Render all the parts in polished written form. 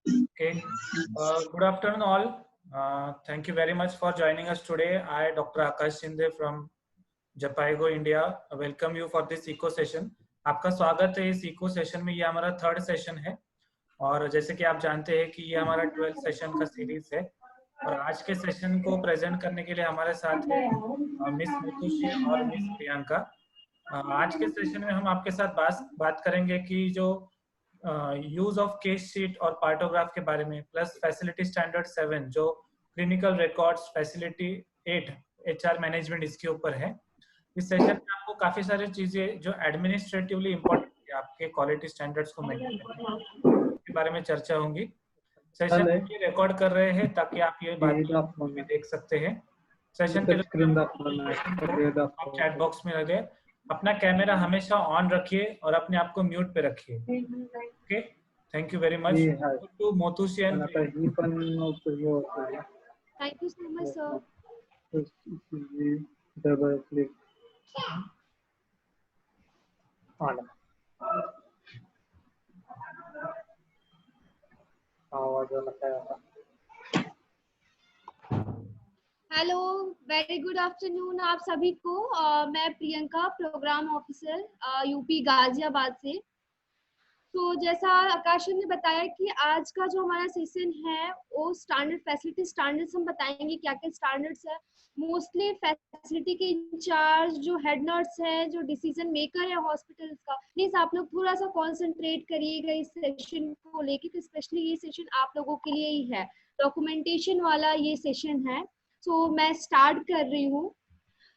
Okay. Good afternoon, all. Thank you very much for joining us today. I, Dr. Akash Shinde from Japaigo, India, welcome you for this eco session. आपका स्वागत है इस eco session में। ये हमारा third session है और जैसे कि आप जानते हैं कि ये हमारा 12th सेशन का सीरीज है और आज के सेशन को प्रेजेंट करने के लिए हमारे साथ है मिस मुतुशी और मिस प्रियंका। आज के सेशन में हम आपके साथ बात करेंगे कि जो यूज ऑफ केस शीट और पार्टोग्राफ के बारे में, प्लस फैसिलिटी स्टैंडर्ड 7 जो clinical records facility 8 HR management इसके ऊपर है। इस सेशन में आपको काफी सारी चीजें जो एडमिनिस्ट्रेटिवली इम्पोर्टेंट है आपके क्वालिटी स्टैंडर्ड्स को मेंटेन करने के बारे में चर्चा होंगी। सेशन को रिकॉर्ड कर रहे हैं ताकि आप ये बात भी देख सकते हैं। सेशन के आप चैट बॉक्स में लगे, अपना कैमरा हमेशा ऑन रखिए और अपने आप को म्यूट पे रखिए। Okay, thank you very much to Motushi and thank you so much sir. Double click आवाज हेलो, वेरी गुड आफ्टरनून आप सभी को। मैं Priyanka, programme officer UP Ghaziabad से। तो जैसा आकाश ने बताया कि आज का जो हमारा सेशन है वो स्टैंडर्ड फैसिलिटी स्टैंडर्ड्स हम बताएंगे, क्या क्या स्टैंडर्ड्स है। मोस्टली फैसिलिटी के इंचार्ज जो हेड नर्स है, जो डिसीजन मेकर है हॉस्पिटल्स का, प्लीज आप लोग थोड़ा सा कंसंट्रेट करिएगा इस सेशन को लेके। स्पेशली ये सेशन आप लोगों के लिए ही है, डॉक्यूमेंटेशन वाला ये सेशन है। तो मैं स्टार्ट कर रही हूँ।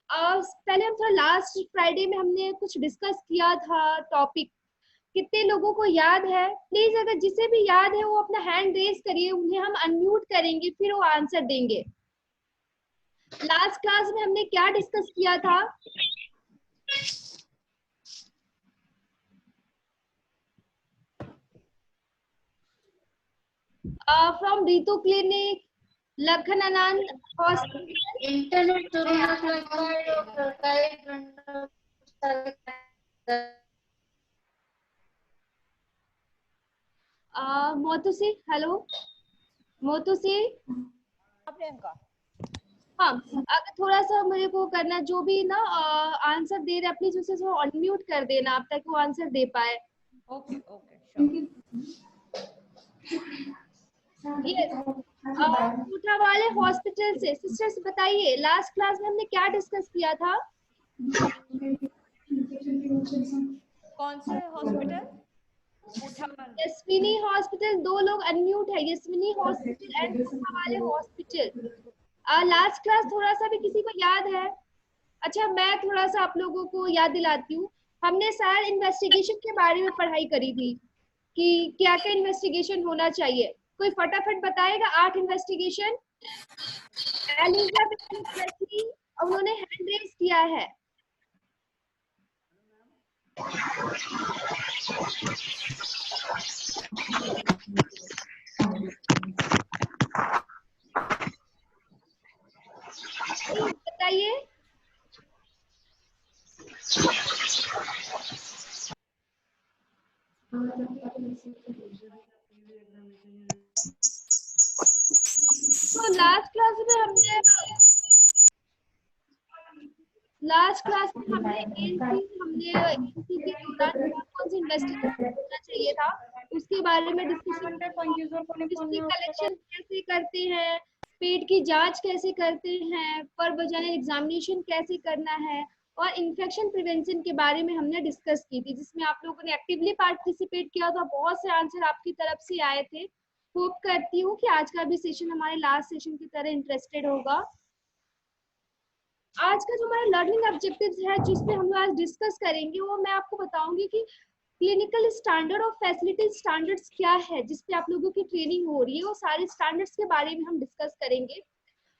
पहले हम थोड़ा लास्ट फ्राइडे में हमने कुछ डिस्कस किया था टॉपिक, कितने लोगों को याद है? प्लीज अगर जिसे भी याद है वो अपना हैंड रेज करिए, उन्हें हम अनम्यूट करेंगे फिर वो आंसर देंगे। लास्ट क्लास में हमने क्या डिस्कस किया था? फ्रॉम रीतु क्लिनिक, लखनआनंद hospital, internet Motushi, hello Motushi. Priyanka, हाँ, अगर थोड़ा सा मेरे को करना, जो भी ना आंसर दे रहे प्लीज उसे अनम्यूट कर देना आप, ताकि वो आंसर दे पाए। ओके ओके कोटा वाले हॉस्पिटल से सिस्टर्स बताइए, लास्ट क्लास में हमने क्या डिस्कस किया था? कौन से हॉस्पिटल? यशविनी हॉस्पिटल। दो लोग अनम्यूट है, यशविनी हॉस्पिटल एंड कोटा वाले हॉस्पिटल। लास्ट क्लास थोड़ा सा भी किसी को याद है? अच्छा, मैं थोड़ा सा आप लोगों को याद दिलाती हूँ। हमने शायद इन्वेस्टिगेशन के बारे में पढ़ाई करी थी कि क्या क्या इन्वेस्टिगेशन होना चाहिए। कोई फटाफट बताएगा 8 इन्वेस्टिगेशन? उन्होंने हैंड रेज किया है। बताइए। तो लास्ट क्लास में हमने के दौरान कौन सी इन्वेस्टिगेशन करना चाहिए था उसके बारे में डिस्कशन, कलेक्शन कैसे करते हैं, पेट की जांच कैसे करते हैं, पर वजाइनल एग्जामिनेशन कैसे करना है, और इन्फेक्शन प्रिवेंशन के बारे में हमने डिस्कस की थी, जिसमें आप लोगों ने एक्टिवली पार्टिसिपेट किया था। बहुत से आंसर आपकी तरफ से आए थे। होप करती हूँ कि आज का भी सेशन हमारे लास्ट सेशन की तरह इंटरेस्टेड होगा। आज का जो हमारा लर्निंग ऑब्जेक्टिव्स है जिसपे हम लोग आज डिस्कस करेंगे, वो मैं आपको बताऊंगी कि क्लिनिकल स्टैंडर्ड और फैसिलिटी स्टैंडर्ड्स क्या है जिसपे आप लोगों की ट्रेनिंग हो रही है। वो सारे स्टैंडर्ड्स के बारे में हम डिस्कस करेंगे।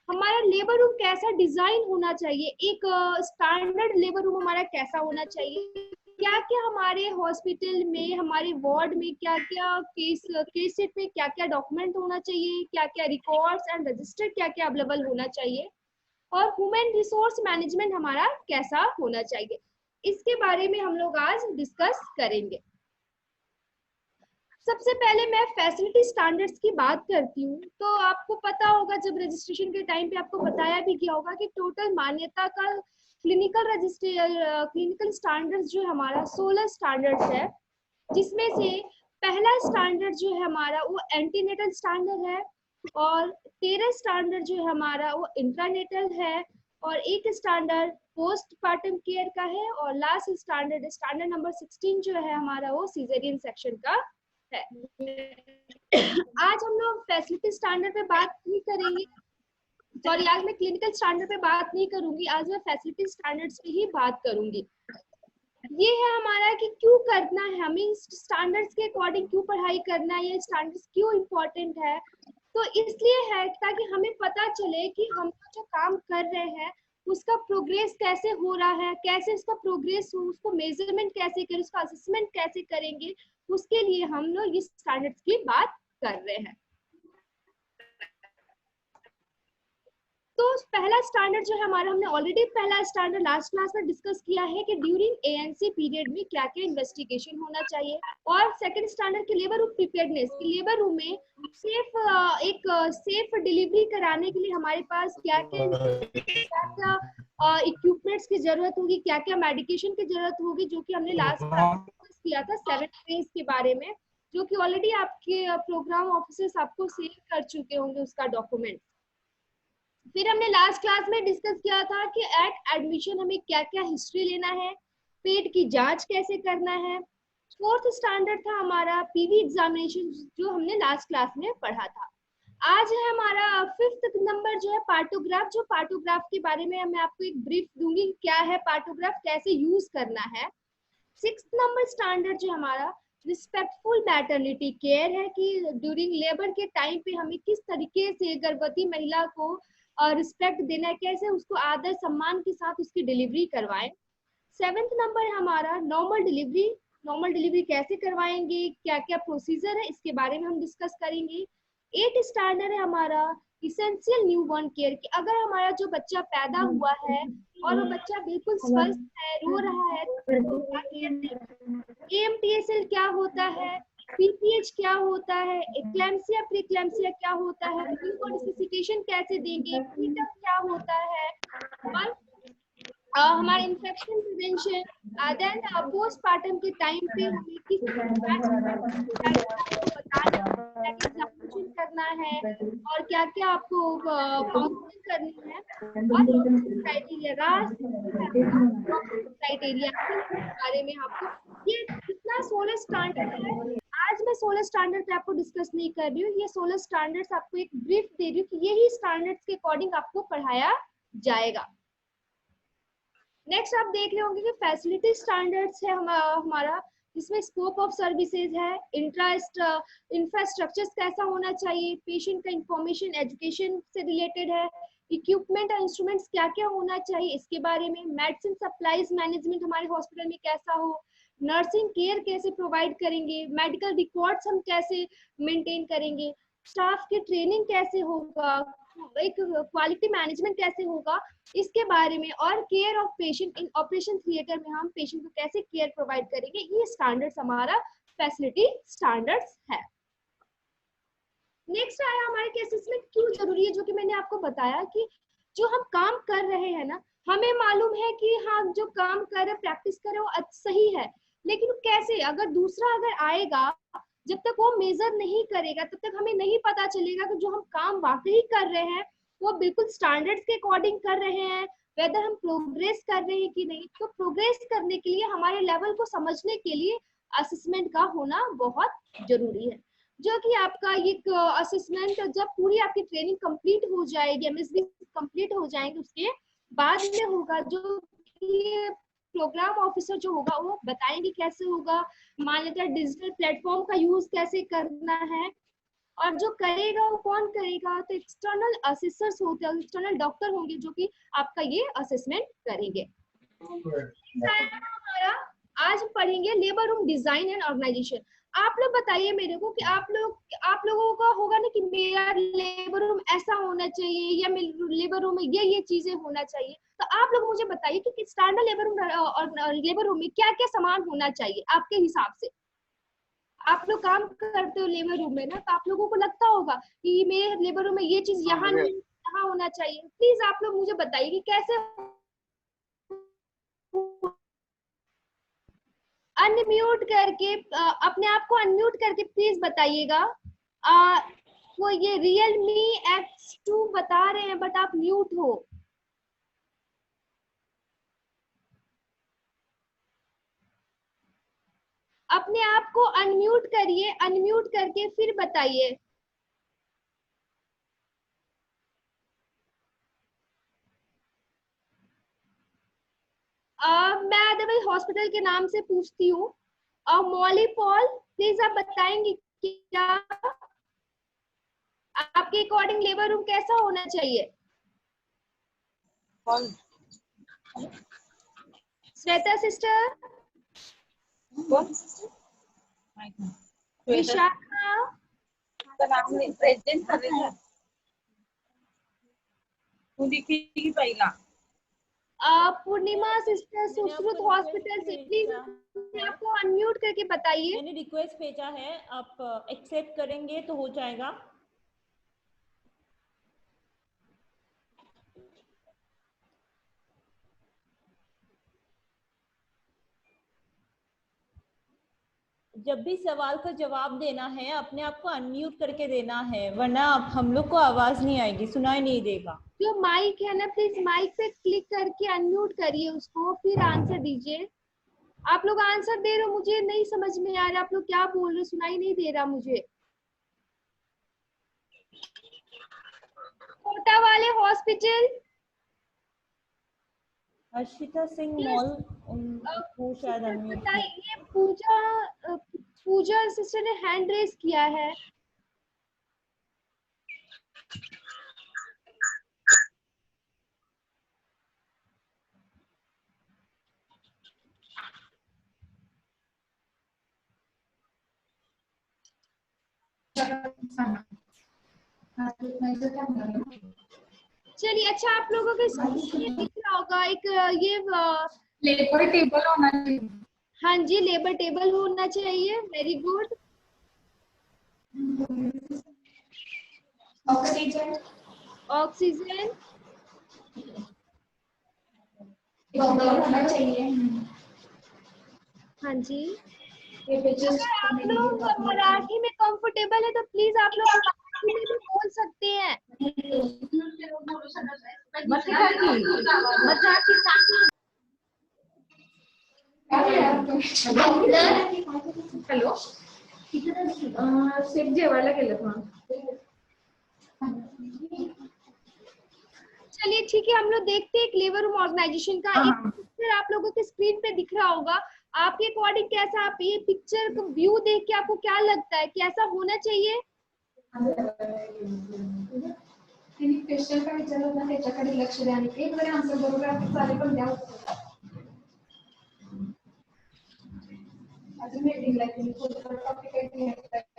हमारा लेबर रूम कैसा डिजाइन होना चाहिए, एक स्टैंडर्ड लेबर रूम हमारा कैसा होना चाहिए, क्या क्या हमारे हॉस्पिटल में, हमारे वार्ड में क्या क्या केस शीट में क्या क्या डॉक्यूमेंट होना चाहिए, क्या क्या रिकॉर्ड्स एंड रजिस्टर क्या क्या अवेलेबल होना चाहिए, और ह्यूमन रिसोर्स मैनेजमेंट हमारा कैसा होना चाहिए, इसके बारे में हम लोग आज डिस्कस करेंगे। सबसे पहले मैं फैसिलिटी स्टैंडर्ड्स की बात करती हूँ। तो आपको पता होगा, जब रजिस्ट्रेशन के टाइम पे आपको बताया भी गया होगा कि टोटल मान्यता का क्लिनिकल स्टैंडर्ड्स जो है हमारा 16 स्टैंडर्ड्स है, जिसमें से पहला स्टैंडर्ड जो है हमारा वो एंटीनेटल स्टैंडर्ड है, और 13 स्टैंडर्ड जो है हमारा वो इंट्रानेटल है, और एक स्टैंडर्ड पोस्टपार्टम केयर का है, और लास्ट स्टैंडर्ड नंबर 16 जो है हमारा वो सीजरियन सेक्शन का है। आज हम लोग फैसिलिटी स्टैंडर्ड पे बात नहीं करेंगे, सॉरी आज मैं क्लिनिकल स्टैंडर्ड पे बात नहीं करूंगी, आज मैं फैसिलिटी स्टैंडर्ड्स पे ही बात करूंगी। ये है हमारा कि क्यों करना है हमें स्टैंडर्ड्स के अकॉर्डिंग, क्यों पढ़ाई करना है, ये स्टैंडर्ड्स क्यों इम्पोर्टेंट है। तो इसलिए है ताकि हमें पता चले कि हम जो काम कर रहे हैं उसका प्रोग्रेस कैसे हो रहा है, कैसे उसका प्रोग्रेस हो, उसको मेजरमेंट कैसे करें, उसका असेसमेंट कैसे करेंगे, उसके लिए हम लोग इस स्टैंडर्ड्स की बात कर रहे हैं। तो पहला स्टैंडर्ड जो है हमारा, हमने ऑलरेडी पहला स्टैंडर्ड लास्ट क्लास में डिस्कस किया है कि ड्यूरिंग एएनसी पीरियड में क्या क्या इन्वेस्टिगेशन होना चाहिए, और सेकंड स्टैंडर्ड की लेबर रूम प्रिपेयर्डनेस, की लेबर रूम में सेफ डिलीवरी कराने के लिए हमारे पास क्या क्या इक्विपमेंट्स की जरूरत होगी, क्या क्या मेडिकेशन की जरूरत होगी, जो कि हमने लास्ट क्लास में डिस्कस किया था 7 फेज के बारे में, जो कि ऑलरेडी आपके प्रोग्राम ऑफिसर्स आपको सेव कर चुके होंगे उसका डॉक्यूमेंट। फिर हमने लास्ट क्लास में डिस्कस किया था कि एट एडमिशन हमें क्या क्या हिस्ट्री लेना है, पेट की जांच कैसे करना है। फोर्थ स्टैंडर्ड था हमारा पीवी एग्जामिनेशन, जो हमने लास्ट क्लास में पढ़ा था। आज है हमारा फिफ्थ नंबर जो है पार्टोग्राफ, जो पार्टोग्राफ के बारे में मैं आपको एक ब्रीफ दूंगी, क्या है पार्टोग्राफ, कैसे यूज करना है। सिक्स्थ नंबर स्टैंडर्ड जो हमारा रिस्पेक्टफुल मैटरनिटी केयर है, कि ड्यूरिंग लेबर के टाइम पे हमें किस तरीके से गर्भवती महिला को रिस्पेक्ट देना है, कैसे उसको आदर सम्मान के साथ उसकी डिलीवरी करवाएं। सेवेंथ नंबर हमारा नॉर्मल डिलीवरी कैसे करवाएंगे, क्या क्या प्रोसीजर है, इसके बारे में हम डिस्कस करेंगे। 8 स्टैंडर्ड है हमारा इसेंशियल न्यूबॉर्न केयर, कि अगर हमारा जो बच्चा पैदा हुआ है और वो बच्चा बिल्कुल स्वस्थ है, रो रहा है, AMTSL क्या होता है, PPH क्या होता है, एक्लैम्सिया प्रीक्लैम्सिया क्या होता है, रिससिटेशन कैसे देंगे, प्रीटर्म क्या होता है, और हमारा इन्फेक्शन प्रिवेंशन, देन पोस्टपार्टम के टाइम पे हमें किस बताना है, एग्जामिनेशन करना है, और क्या क्या आपको काउंसलिंग करनी है, और क्राइटेरिया के बारे में आपको, ये कितना 16 स्टैंडर्ड है। आज मैं 16 स्टैंडर्ड पे आपको डिस्कस नहीं कर रही हूँ, ये 16 स्टैंडर्ड्स आपको एक ब्रीफ दे रही हूँ कि यही स्टैंडर्ड्स के अकॉर्डिंग आपको पढ़ाया जाएगा। नेक्स्ट आप देख रहे होंगे कि फैसिलिटी स्टैंडर्ड्स है हमारा, जिसमें स्कोप ऑफ सर्विसेज है, इंफ्रास्ट्रक्चर कैसा होना चाहिए, पेशेंट का इंफॉर्मेशन एजुकेशन से रिलेटेड है, इक्विपमेंट और इंस्ट्रूमेंट्स क्या क्या होना चाहिए इसके बारे में, मेडिसिन सप्लाईज मैनेजमेंट हमारे हॉस्पिटल में कैसा हो, नर्सिंग केयर कैसे प्रोवाइड करेंगे, मेडिकल रिकॉर्ड्स हम कैसे मेंटेन करेंगे, स्टाफ की ट्रेनिंग कैसे होगा, एक क्वालिटी मैनेजमेंट कैसे होगा, इसके बारे में, और care of patient in operation theatre में हम पेशेंट को कैसे केयर प्रोवाइड करेंगे, ये स्टैंडर्ड्स हमारा फैसिलिटी स्टैंडर्ड्स है। नेक्स्ट आया हमारे कि असेसमेंट क्यों जरूरी है, जो कि मैंने आपको बताया कि जो हम काम कर रहे हैं ना, हमें मालूम है कि हाँ जो काम कर रहे प्रैक्टिस कर रहे वो सही है, लेकिन कैसे, अगर दूसरा अगर आएगा, जब तक वो मेजर नहीं करेगा तब तक हमें नहीं पता चलेगा कि जो हम काम वाकई कर रहे हैं वो बिल्कुल स्टैंडर्ड्स के अकॉर्डिंग कर रहे हैं, वेदर हम प्रोग्रेस कर रहे हैं कि नहीं। तो प्रोग्रेस करने के लिए, हमारे लेवल को समझने के लिए असेसमेंट का होना बहुत जरूरी है, जो कि आपका ये असेसमेंट जब पूरी आपकी ट्रेनिंग कंप्लीट हो जाएगी, MSB कंप्लीट हो जाएंगे, उसके बाद में होगा, जो कि प्रोग्राम ऑफिसर जो होगा वो बताएंगे कैसे होगा, मान लेते हैं डिजिटल प्लेटफॉर्म का यूज कैसे करना है, और जो करेगा वो कौन करेगा, तो एक्सटर्नल असेसर्स होते हैं, एक्सटर्नल डॉक्टर होंगे जो कि आपका ये असेसमेंट करेंगे। हमारा आज पढ़ेंगे labour room design and organisation. आप लोग बताइए मेरे को कि आप लोगों का होगा ना कि मेरा लेबर रूम ऐसा होना चाहिए, या मेरे लेबर रूम में ये चीजें होना चाहिए, तो आप लोग मुझे बताइए कि स्टैंडर्ड लेबर रूम में क्या क्या सामान होना चाहिए आपके हिसाब से। आप लोग काम करते हो लेबर रूम में ना, तो आप लोगों को लगता होगा कि मेरे लेबर रूम में ये चीज यहाँ नहीं, यहाँ होना चाहिए। प्लीज आप लोग मुझे बताइए कि कैसे अनम्यूट करके अपने आप को अनम्यूट करके प्लीज बताइएगा। वो ये Realme X2 बता रहे हैं बट आप म्यूट हो। अपने आप को अनम्यूट करिए, अनम्यूट करके फिर बताइए। मैं अदरवाइज हॉस्पिटल के नाम से पूछती हूँ। मॉली पॉल, प्लीज आप बताएंगे क्या आपके अकॉर्डिंग लेबर रूम कैसा होना चाहिए? श्वेता सिस्टर, विशाखा, पूर्णिमा सिस्टर, सुश्रुत हॉस्पिटल से प्लीज आपको अनम्यूट करके बताइए। मैंने रिक्वेस्ट भेजा है, आप एक्सेप्ट करेंगे तो हो जाएगा। जब भी सवाल का जवाब देना है अपने आप को अनम्यूट करके देना है, वरना हम लोग को आवाज नहीं आएगी, सुनाई नहीं देगा। जो माइक है ना, प्लीज माइक पे क्लिक करके अनम्यूट करिए उसको, फिर आंसर दीजिए। आप लोग आंसर दे रहे हो, मुझे नहीं समझ में आ रहा आप लोग क्या बोल रहे हो, सुनाई नहीं दे रहा मुझे। कोटा वाले हॉस्पिटल, हर्षिता सिंह मॉल, उनको शायद अनम्यूट बताइए। पूजा सिस्टर ने हैंड रेज किया है। चलिए, अच्छा आप लोगों के स्क्रीन में दिख रहा होगा एक ये लेबर टेबल होना चाहिए। हाँ जी, लेबर टेबल होना चाहिए। Very good. ऑक्सीजन, ऑक्सीजन होना चाहिए। हाँ जी। अगर आप लोग मराठी में कंफर्टेबल है तो प्लीज आप लोग मराठी में भी बोल सकते हैं। हॅलो, शेफ जेवायला गेलेत मग। चलिए ठीक है, हम लोग देखते हैं एक लेबर रूम ऑर्गेनाइजेशन का एक पिक्चर आप लोगों के स्क्रीन पे दिख रहा होगा। आपके अकॉर्डिंग कैसा, आप ये पिक्चर का व्यू देख के आपको क्या लगता है, कैसा होना चाहिए? तिने क्वेश्चन का विचार होता त्याच्याकडे लक्ष द्या आणि एक जरी आन्सर बरोबर असेल चालेल पण द्या।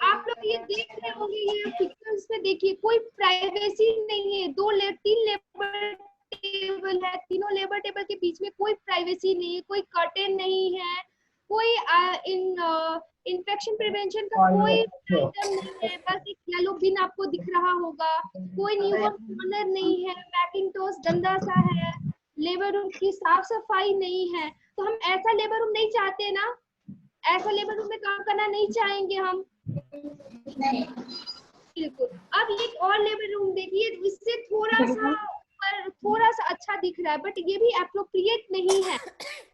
आप लोग ये देख रहे होंगे, ये पिक्चर्स में देखिए कोई प्राइवेसी नहीं है। तीन लेबर टेबल है, तीनों लेबर टेबल के बीच में कोई प्राइवेसी नहीं है, कोई कर्टेन नहीं है, कोई इन्फेक्शन प्रिवेंशन का कोई आइटम नहीं है। बस एक येलो बिन आपको दिख रहा होगा, कोई न्यूबॉर्न कॉर्नर नहीं है, मैकिंटोश गंदा सा है, लेबर रूम की साफ सफाई नहीं है। तो हम ऐसा लेबर रूम नहीं चाहते ना, ऐसा लेबर रूम में काम करना नहीं चाहेंगे हम। नहीं, बिल्कुल। अब एक और लेबर रूम देखिए, इससे थोड़ा सा अच्छा दिख रहा है, बट ये भी एप्रोप्रिएट नहीं है।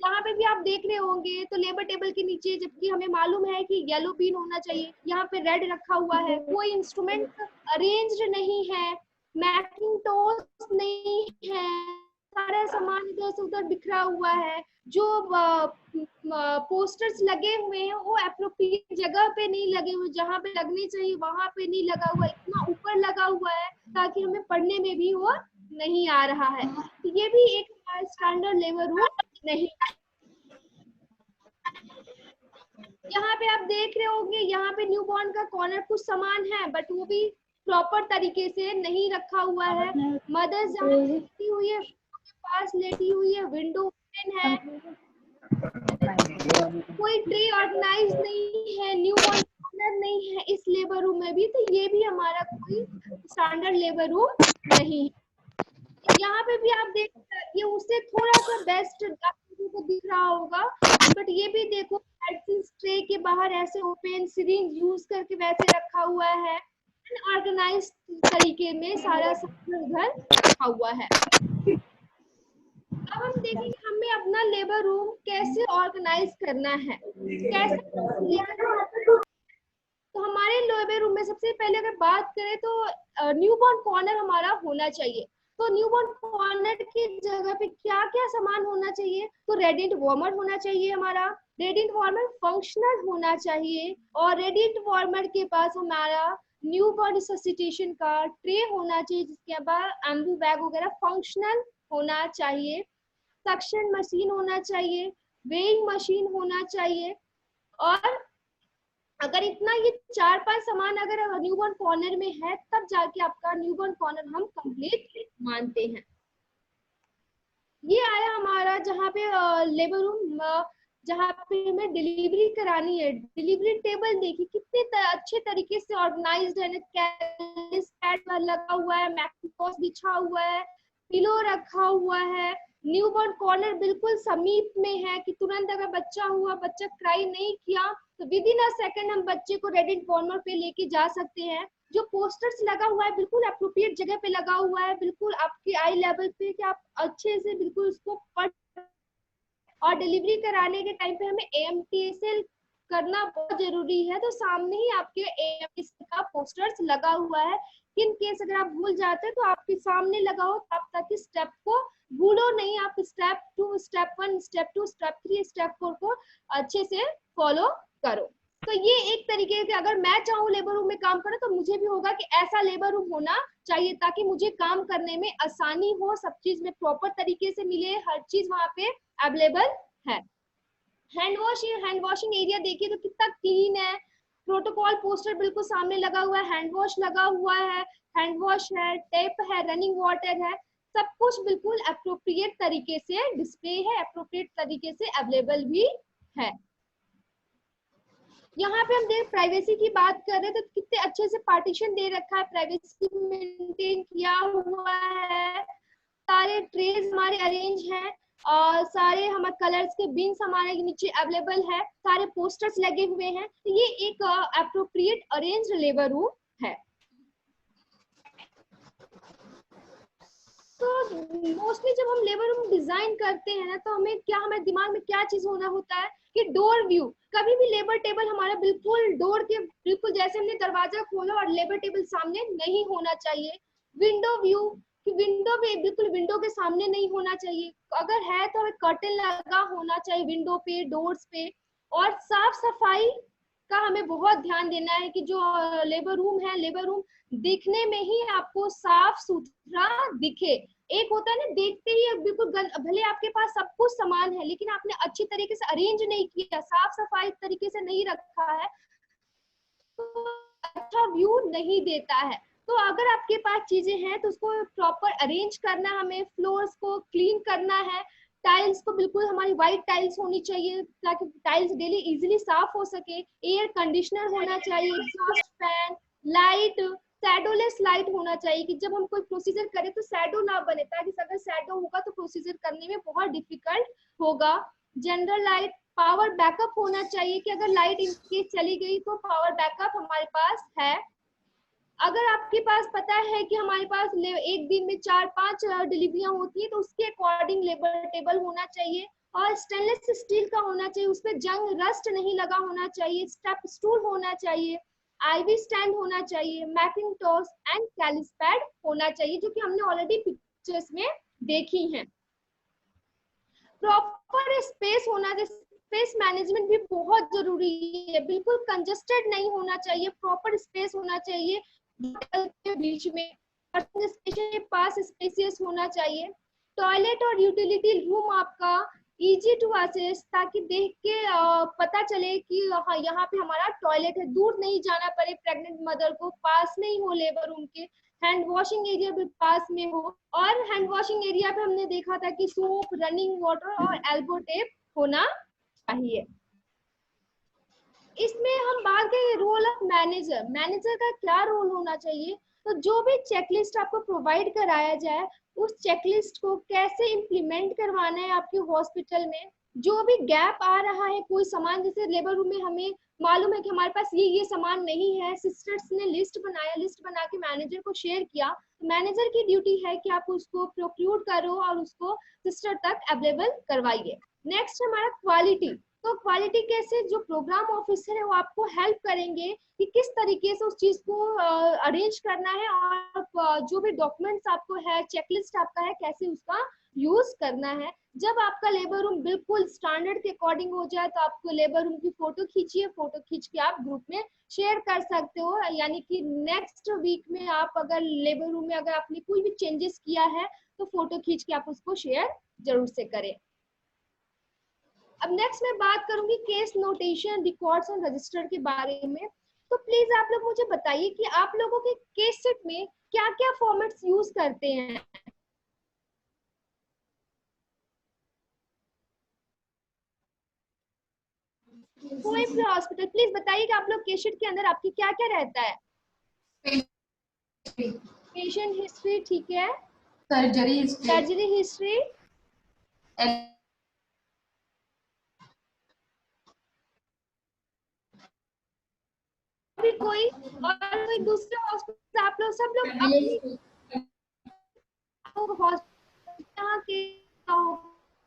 यहाँ पे भी आप देख रहे होंगे तो लेबर टेबल के नीचे, जबकि हमें मालूम है कि येलो बीन होना चाहिए, यहाँ पे रेड रखा हुआ है, कोई इंस्ट्रूमेंट अरेंज्ड नहीं है, मैकिंटोश नहीं है, सारा सामान इधर से उधर बिखरा हुआ है। जो पोस्टर्स लगे हुए हैं वो एप्रोप्रिएट जगह पे नहीं लगे हुए, जहाँ पे लगने चाहिए वहां पे नहीं लगा हुआ, इतना ऊपर लगा हुआ है ताकि हमें पढ़ने में भी वो नहीं आ रहा है। तो ये भी एक स्टैंडर्ड लेबर रूम नहीं। यहाँ पे आप देख रहे होंगे, यहाँ पे न्यूबॉर्न का कॉर्नर कुछ सामान है बट वो भी प्रॉपर तरीके से नहीं रखा हुआ है। मदर्स जहाँ लेटी हुई है, पास लेटी हुई है, विंडो ओपन है, कोई ट्रे ऑर्गेनाइज नहीं है, न्यूबॉर्न कॉर्नर नहीं है इस लेबर रूम में भी, तो ये भी हमारा कोई स्टैंडर्ड लेबर रूम नहीं है। यहाँ पे भी आप देख, ये उससे थोड़ा सा बेस्ट आपको दिख रहा होगा, बट ये भी देखो मेडिसिन ट्रे के बाहर ऐसे ओपन सिरिंज यूज करके वैसे रखा हुआ है, ऑर्गेनाइज तरीके में सारा सामान उधर रखा हुआ है। अब हम देखेंगे हमें अपना लेबर रूम कैसे ऑर्गेनाइज करना है, कैसे। तो हमारे लेबर रूम में सबसे पहले अगर बात करें तो न्यूबॉर्न कॉर्नर हमारा होना चाहिए। तो न्यूबॉर्न कॉर्नर की जगह पे क्या क्या सामान होना चाहिए? तो रेडिएंट वार्मर होना चाहिए हमारा, रेडिएंट वार्मर फंक्शनल होना चाहिए, और रेडिएंट वार्मर के पास हमारा न्यूबॉर्न रिससिटेशन का ट्रे होना चाहिए, जिसके बाद एम्बू बैग वगैरह फंक्शनल होना चाहिए, सक्शन मशीन होना चाहिए, वेइंग मशीन होना चाहिए। और अगर इतना ये 4-5 सामान अगर न्यूबॉर्न कॉर्नर में है, तब जाके आपका न्यूबॉर्न कॉर्नर हम कंप्लीट मानते हैं। ये आया हमारा जहाँ पे लेबर रूम, जहाँ पे हमें डिलीवरी करानी है। डिलीवरी टेबल देखिए कितने अच्छे तरीके से ऑर्गेनाइज्ड है, कैलिस लगा हुआ है, मैक्सिकोस बिछा हुआ है, पिलो रखा हुआ है। न्यूबॉर्न कॉर्नर बिल्कुल समीप में है कि तुरंत अगर बच्चा हुआ, बच्चा क्राई नहीं किया, तो विद इन अ सेकंड हम बच्चे को रेडिएंट वार्मर पे लेके जा सकते हैं। जो पोस्टर्स लगा हुआ है बिल्कुल अप्रोप्रिएट जगह पे लगा हुआ है, बिल्कुल आपके आई लेवल पे, कि आप अच्छे से बिल्कुल उसको पढ़। और डिलीवरी कराने के टाइम पे हमें AMTSL करना बहुत जरूरी है, तो सामने ही आपके AMTSL का पोस्टर्स लगा हुआ है। इन केस अगर आप भूल जाते हैं तो आपके सामने लगा हो, तब तक इस स्टेप को भूलो नहीं। आप step 2, step 1, step 2, step 3, step 4 को अच्छे से फॉलो करो। तो ये एक तरीके से अगर मैं चाहूँ लेबर रूम में काम करो, तो मुझे भी होगा कि ऐसा लेबर रूम होना चाहिए, ताकि मुझे काम करने में आसानी हो, सब चीज में प्रॉपर तरीके से मिले, हर चीज वहाँ पे अवेलेबल है। हैंड वॉशिंग एरिया देखिए तो कितना क्लीन है। प्रोटोकॉल पोस्टर बिल्कुल सामने लगा हुआ है, हैंड वॉश लगा हुआ है, हैंड वॉश है, टेप है, रनिंग वाटर है, सब कुछ बिल्कुल अप्रोप्रिएट तरीके से डिस्प्ले है, अप्रोप्रिएट तरीके से अवेलेबल भी है। यहाँ पे हम देख प्राइवेसी की बात कर रहे हैं, तो कितने अच्छे से पार्टीशन दे रखा है, प्राइवेसी मेंटेन किया हुआ है, सारे ट्रेज हमारे अरेंज हैं, और सारे हमारे कलर्स के बिन्स हमारे नीचे अवेलेबल है, सारे पोस्टर्स लगे हुए हैं। तो ये एक अप्रोप्रिएट अरेंज्ड लेबर रूम है। तो मोस्टली जब हम लेबर रूम डिजाइन करते हैं ना, तो हमारे दिमाग में क्या चीज होना होता है कि डोर व्यू। कभी भी लेबर टेबल हमारा बिल्कुल डोर के बिल्कुल जैसे हमने दरवाजा खोला और लेबर टेबल सामने नहीं होना चाहिए। विंडो व्यू, कि विंडो भी बिल्कुल विंडो के सामने नहीं होना चाहिए, अगर है तो हमें कर्टेन लगा होना चाहिए विंडो पे, डोर्स पे। और साफ सफाई का हमें बहुत ध्यान देना है कि जो लेबर रूम है, लेबर रूम दिखने में ही आपको साफ सुथरा दिखे। एक होता है ना, देखते ही बिल्कुल भले आपके पास सब कुछ सामान है, लेकिन आपने अच्छी तरीके से अरेंज नहीं किया, साफ सफाई तरीके से नहीं रखा है, तो अच्छा व्यू नहीं देता है। तो अगर आपके पास चीजें हैं तो उसको प्रॉपर अरेंज करना, हमें फ्लोर्स को क्लीन करना है, टाइल्स को बिल्कुल हमारी व्हाइट टाइल्स होनी चाहिए, ताकि टाइल्स डेली इजीली साफ हो सके। एयर कंडीशनर होना चाहिए, एग्जॉस्ट फैन, लाइट, शैडोलेस लाइट होना चाहिए, कि जब हम कोई प्रोसीजर करें तो शैडो ना बने, ताकि अगर शैडो होगा तो प्रोसीजर करने में बहुत डिफिकल्ट होगा। जनरल लाइट, पावर बैकअप होना चाहिए, कि अगर लाइट इन केस चली गई तो पावर बैकअप हमारे पास है। अगर आपके पास पता है कि हमारे पास एक दिन में 4-5 डिलीवरियां होती है, तो उसके अकॉर्डिंग लेबर टेबल होना चाहिए। और स्टेनलेस स्टील का होना चाहिए, उसमें जंग रस्ट नहीं लगा होना चाहिए, स्टेप स्टूल होना चाहिए, आईवी स्टैंड होना चाहिए, मैकिंटॉश एंड कैलिस पैड होना चाहिए, जो कि हमने ऑलरेडी पिक्चर्स में देखी हैं। प्रॉपर स्पेस होना चाहिए, स्पेस मैनेजमेंट भी बहुत जरूरी है, बिल्कुल कंजस्टेड नहीं होना चाहिए, प्रॉपर स्पेस होना चाहिए के बीच में, स्टेशन के पास स्पेसियस होना चाहिए। टॉयलेट और यूटिलिटी रूम आपका इजी टू एक्सेस, ताकि देख के पता चले कि हाँ यहाँ पे हमारा टॉयलेट है, दूर नहीं जाना पड़े प्रेग्नेंट मदर को, पास नहीं हो लेबर रूम के। हैंड वॉशिंग एरिया भी पास में हो, और हैंड वॉशिंग एरिया पे हमने देखा था कि सोप, रनिंग वाटर और एल्बो टेप होना चाहिए। इसमें हम बात करें रोल ऑफ मैनेजर। मैनेजर का क्या रोल होना चाहिए? तो जो भी चेकलिस्ट आपको प्रोवाइड कराया जाए, उस चेकलिस्ट को कैसे इम्प्लीमेंट करवाना है आपके हॉस्पिटल में। जो भी गैप आ रहा है, कोई सामान जैसे लेबर रूम में हमें मालूम है कि हमारे पास ये सामान नहीं है, सिस्टर्स ने लिस्ट बनाया, लिस्ट बना के मैनेजर को शेयर किया, तो मैनेजर की ड्यूटी है कि आप उसको प्रोक्यूर करो और उसको सिस्टर तक अवेलेबल करवाइए। नेक्स्ट हमारा क्वालिटी। तो क्वालिटी कैसे, जो प्रोग्राम ऑफिसर है वो आपको हेल्प करेंगे कि किस तरीके से उस चीज को अरेंज करना है, और जो भी डॉक्यूमेंट्स आपको है, चेकलिस्ट आपका है, कैसे उसका यूज करना है। जब आपका लेबर रूम बिल्कुल स्टैंडर्ड के अकॉर्डिंग हो जाए, तो आपको लेबर रूम की फोटो खींचिए, फोटो खींच के आप ग्रुप में शेयर कर सकते हो। यानी कि नेक्स्ट वीक में आप अगर लेबर रूम में अगर आपने कोई भी चेंजेस किया है, तो फोटो खींच के आप उसको शेयर जरूर से करें। अब नेक्स्ट मैं बात करूंगी केस नोटेशन, रिकॉर्ड्स और रजिस्टर के बारे में। तो प्लीज आप लोग मुझे बताइए कि आप लोगों के केस सेट में क्या क्या फॉर्मेट्स यूज करते हैं। कोई भी हॉस्पिटल प्लीज बताइए कि आप लोग केस शीट के अंदर आपकी क्या क्या रहता है। पेशेंट हिस्ट्री, ठीक है, सर्जरी हिस्ट्री, भी कोई और कोई दूसरे हॉस्पिटल आप लोग सब लोग यहाँ के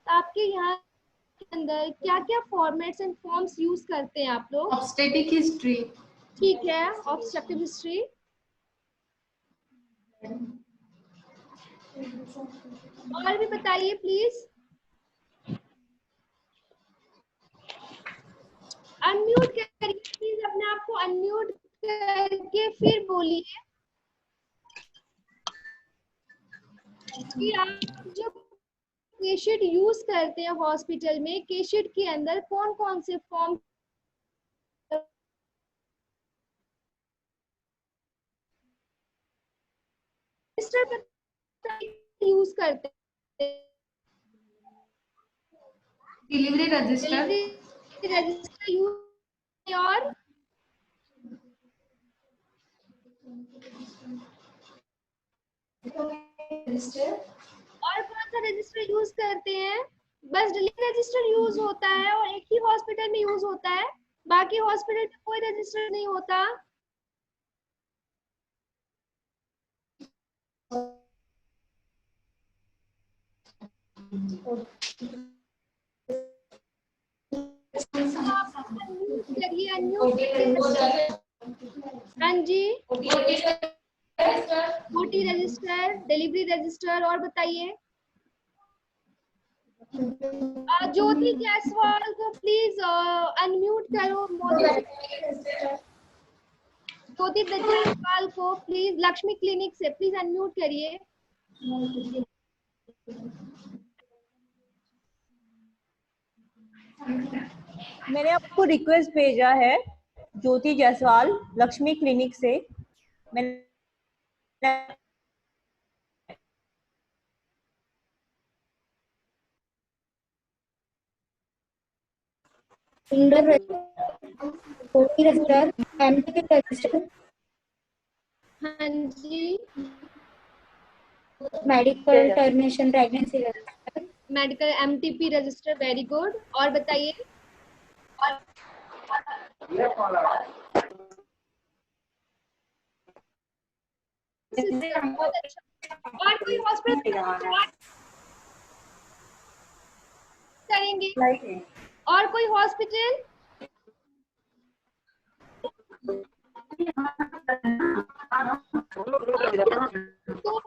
आपके यहाँ के अंदर क्या क्या फॉर्मेट्स एंड फॉर्म्स यूज करते हैं आप लोग। ऑब्स्टेटिक हिस्ट्री, ठीक है, ऑब्स्ट्रक्टिव हिस्ट्री, और भी बताइए प्लीज। अनम्यूट करिए प्लीज, अपने आप को अनम्यूट करके फिर बोलिए कि आप जो केशीट यूज करते हैं हॉस्पिटल में, केशीट के अंदर कौन कौन से फॉर्म यूज करते हैं। डिलीवरी रजिस्टर, रजिस्टर यूज और कौन सा रजिस्टर यूज करते हैं? बस डिलीवरी रजिस्टर यूज होता है और एक ही हॉस्पिटल में यूज होता है, बाकी हॉस्पिटल में कोई रजिस्टर नहीं होता। करिए अनम्यूट। हाँ जी, ओटी रजिस्टर, डिलीवरी रजिस्टर, और बताइए। ज्योति जायसवाल को प्लीज अनम्यूट करो। ज्योति जायसवाल को प्लीज लक्ष्मी क्लिनिक से प्लीज अनम्यूट करिए। मैंने आपको रिक्वेस्ट भेजा है, ज्योति जायसवाल लक्ष्मी क्लिनिक से। मैंने indoor OT register, MTP register, हाँ जी, medical termination pregnancy register, medical MTP register, very good. और बताइए। बहुत अच्छा। और कोई हॉस्पिटल करेंगे? और कोई हॉस्पिटल? तो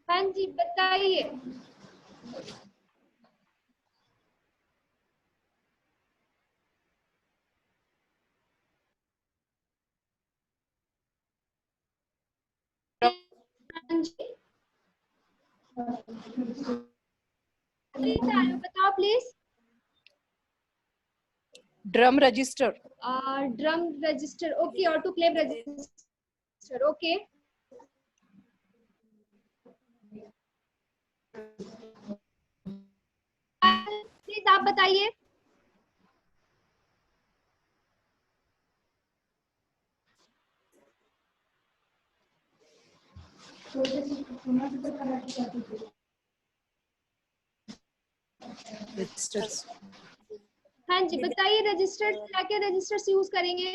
हाँ जी, बताइए। हाँ जी, बताओ please. Drum register. Drum register, okay. Autoclave register, okay. Please आप बताइए। रजिस्टर्स। हाँ जी बताइए, रजिस्टर क्या क्या रजिस्टर्स यूज करेंगे?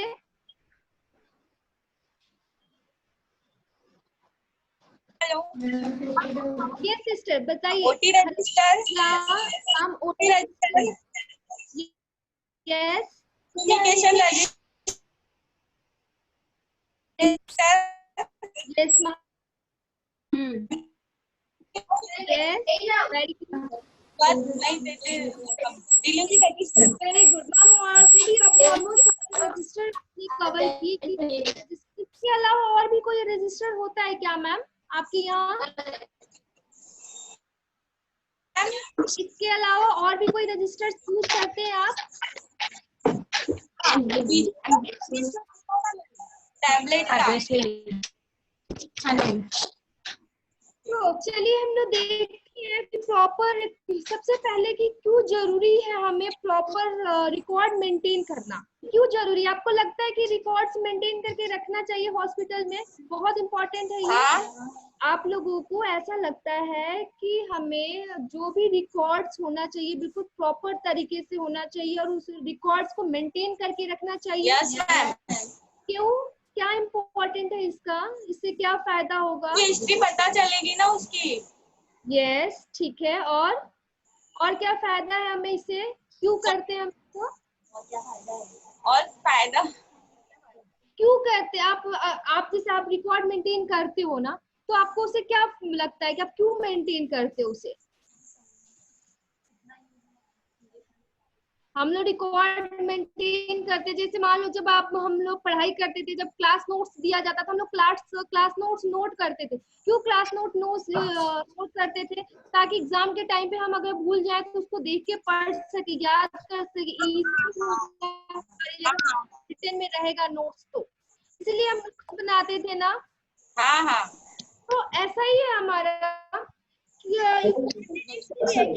यस सिस्टर बताइए। ओटी रजिस्टर, हम OT register, yes communication register, yes yes, very good, delivery register. Very good ma'am. Already आपने ऑलमोस्ट सारे रजिस्टर कवर किए कि इसके अलावा और भी कोई रजिस्टर होता है क्या मैम आपके यहाँ? इसके अलावा और भी कोई रजिस्टर यूज करते हैं आप? टैबलेट तो चलिए हम लोग देखते हैं कि प्रॉपर, सबसे पहले कि क्यों जरूरी है हमें प्रॉपर रिकॉर्ड मेंटेन करना। क्यों जरूरी है? आपको लगता है कि रिकॉर्ड्स मेंटेन करके रखना चाहिए हॉस्पिटल में? बहुत इम्पोर्टेंट है ये। आप लोगों को ऐसा लगता है कि हमें जो भी रिकॉर्ड्स होना चाहिए बिल्कुल प्रॉपर तरीके से होना चाहिए और उस रिकॉर्ड्स को मेंटेन करके रखना चाहिए? Yes ma'am. क्यों, क्या इम्पोर्टेंट है इसका? इससे क्या फायदा होगा? हिस्ट्री पता चलेगी ना उसकी। यस ठीक है। और क्या फायदा है हमें इससे? क्यों करते हैं हम इसको? और फायदा क्यों करते हैं? आप जैसे आप रिकॉर्ड मेंटेन करते हो ना, तो आपको उसे क्या लगता है कि आप क्यों मेंटेन करते हो उसे? हम लोग रिकॉर्ड मेंटेन करते, जैसे मान लो जब हम लोग पढ़ाई करते थे, जब क्लास नोट्स दिया जाता था, हम लोग क्लास नोट्स नोट करते थे। क्यों क्लास नोट नोट करते थे? ताकि एग्जाम के टाइम पे हम अगर भूल जाए तो उसको देख के पढ़ सके, याद कर सके, रिटन में रहेगा नोट्स, तो इसलिए हम नोट्स बनाते थे ना। हाँ। तो ऐसा ही है हमारा कि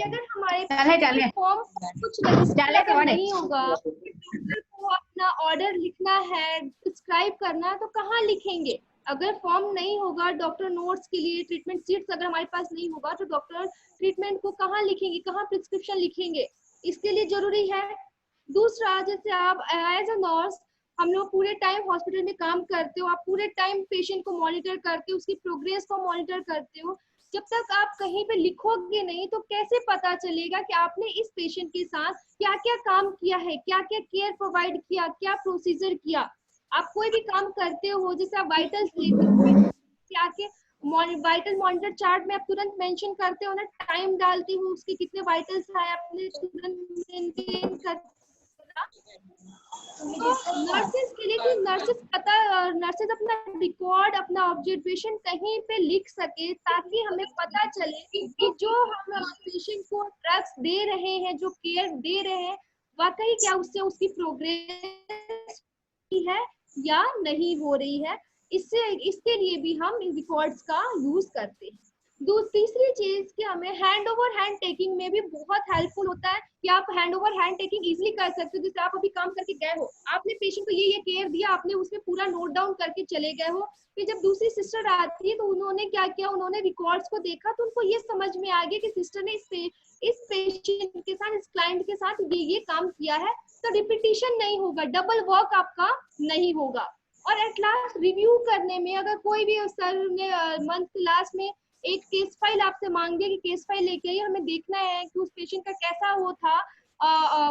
अगर हमारे फॉर्म कुछ रजिस्टर नहीं होगा, को अपना ऑर्डर लिखना है, प्रिस्क्राइब करना है, तो कहाँ लिखेंगे? अगर फॉर्म नहीं होगा डॉक्टर नोट्स के लिए, ट्रीटमेंट शीट्स अगर हमारे पास नहीं होगा तो डॉक्टर ट्रीटमेंट को कहाँ लिखेंगे, कहाँ प्रिस्क्रिप्शन लिखेंगे? इसके लिए जरूरी है। दूसरा, जैसे आप एज अ नर्स, हम लोग पूरे टाइम हॉस्पिटल में काम करते हो, आप पूरे टाइम पेशेंट को मॉनिटर करते हो, उसकी प्रोग्रेस को मॉनिटर करते हो। जब तक आप कहीं पे लिखोगे नहीं तो कैसे पता चलेगा कि आपने इस पेशेंट के साथ क्या क्या काम किया है, क्या क्या केयर प्रोवाइड किया, क्या प्रोसीजर किया? आप कोई भी काम करते हो, जैसे आप वाइटल्स लेते हो, क्या क्या वाइटल मॉनिटर चार्ट में आप तुरंत मेंशन करते हो ना, टाइम डालते हो उसके कितने वाइटल्स आए, आपने तुरंत मेंटेन कर। नर्सेस के लिए कि नर्सेस अपना रिकॉर्ड, अपना ऑब्जर्वेशन कहीं पे लिख सके, ताकि हमें पता चले कि जो हम पेशेंट को ड्रग्स दे रहे हैं, जो केयर दे रहे हैं, वाकई क्या उससे उसकी प्रोग्रेस है या नहीं हो रही है। इसके लिए भी हम रिकॉर्ड्स का यूज करते हैं। तीसरी चीज कि हमें हैंड ओवर हैंड टेकिंग में भी बहुत हेल्पफुल होता है कि आप hand over hand taking easily कर सकते हो। जैसे आप अभी काम करके गए हो, आपने पेशेंट को ये केयर दिया, आपने उसमें पूरा नोट डाउन करके चले गए हो, फिर जब दूसरी सिस्टर आती है तो उन्होंने क्या किया, उन्होंने रिकॉर्ड्स को देखा तो उनको ये समझ में आ गया कि सिस्टर ने इस पेशेंट के साथ, इस क्लाइंट के साथ ये काम किया है, तो रिपीटिशन नहीं होगा, डबल वर्क आपका नहीं होगा। और एट लास्ट रिव्यू करने में, अगर कोई भी सर ने मंथ लास्ट में एक केस फाइल आपसे मांग दिया कि केस फाइल लेके आइए, हमें देखना है कि उस पेशेंट का कैसा वो था,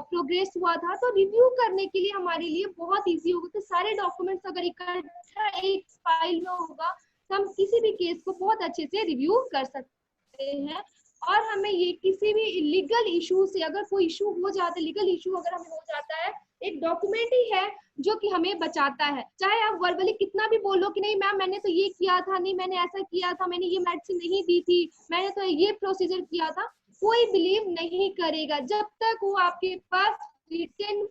प्रोग्रेस हुआ था, तो रिव्यू करने के लिए हमारे लिए बहुत इजी होगा। तो सारे डॉक्यूमेंट्स अगर इकट्ठा एक फाइल में होगा तो हम किसी भी केस को बहुत अच्छे से रिव्यू कर सकते हैं। और हमें ये किसी भी लीगल इशू से, अगर कोई इशू हो जाता है, लीगल इशू अगर हमें हो जाता है, एक डॉक्यूमेंट ही है जो कि हमें बचाता है। चाहे आप वर्बली कितना भी बोलो कि नहीं मैम मैंने तो ये किया था, नहीं मैंने ऐसा किया था, मैंने ये मेडिसिन नहीं दी थी, मैंने तो ये प्रोसीजर किया था, कोई बिलीव नहीं करेगा जब तक वो आपके पास रिटन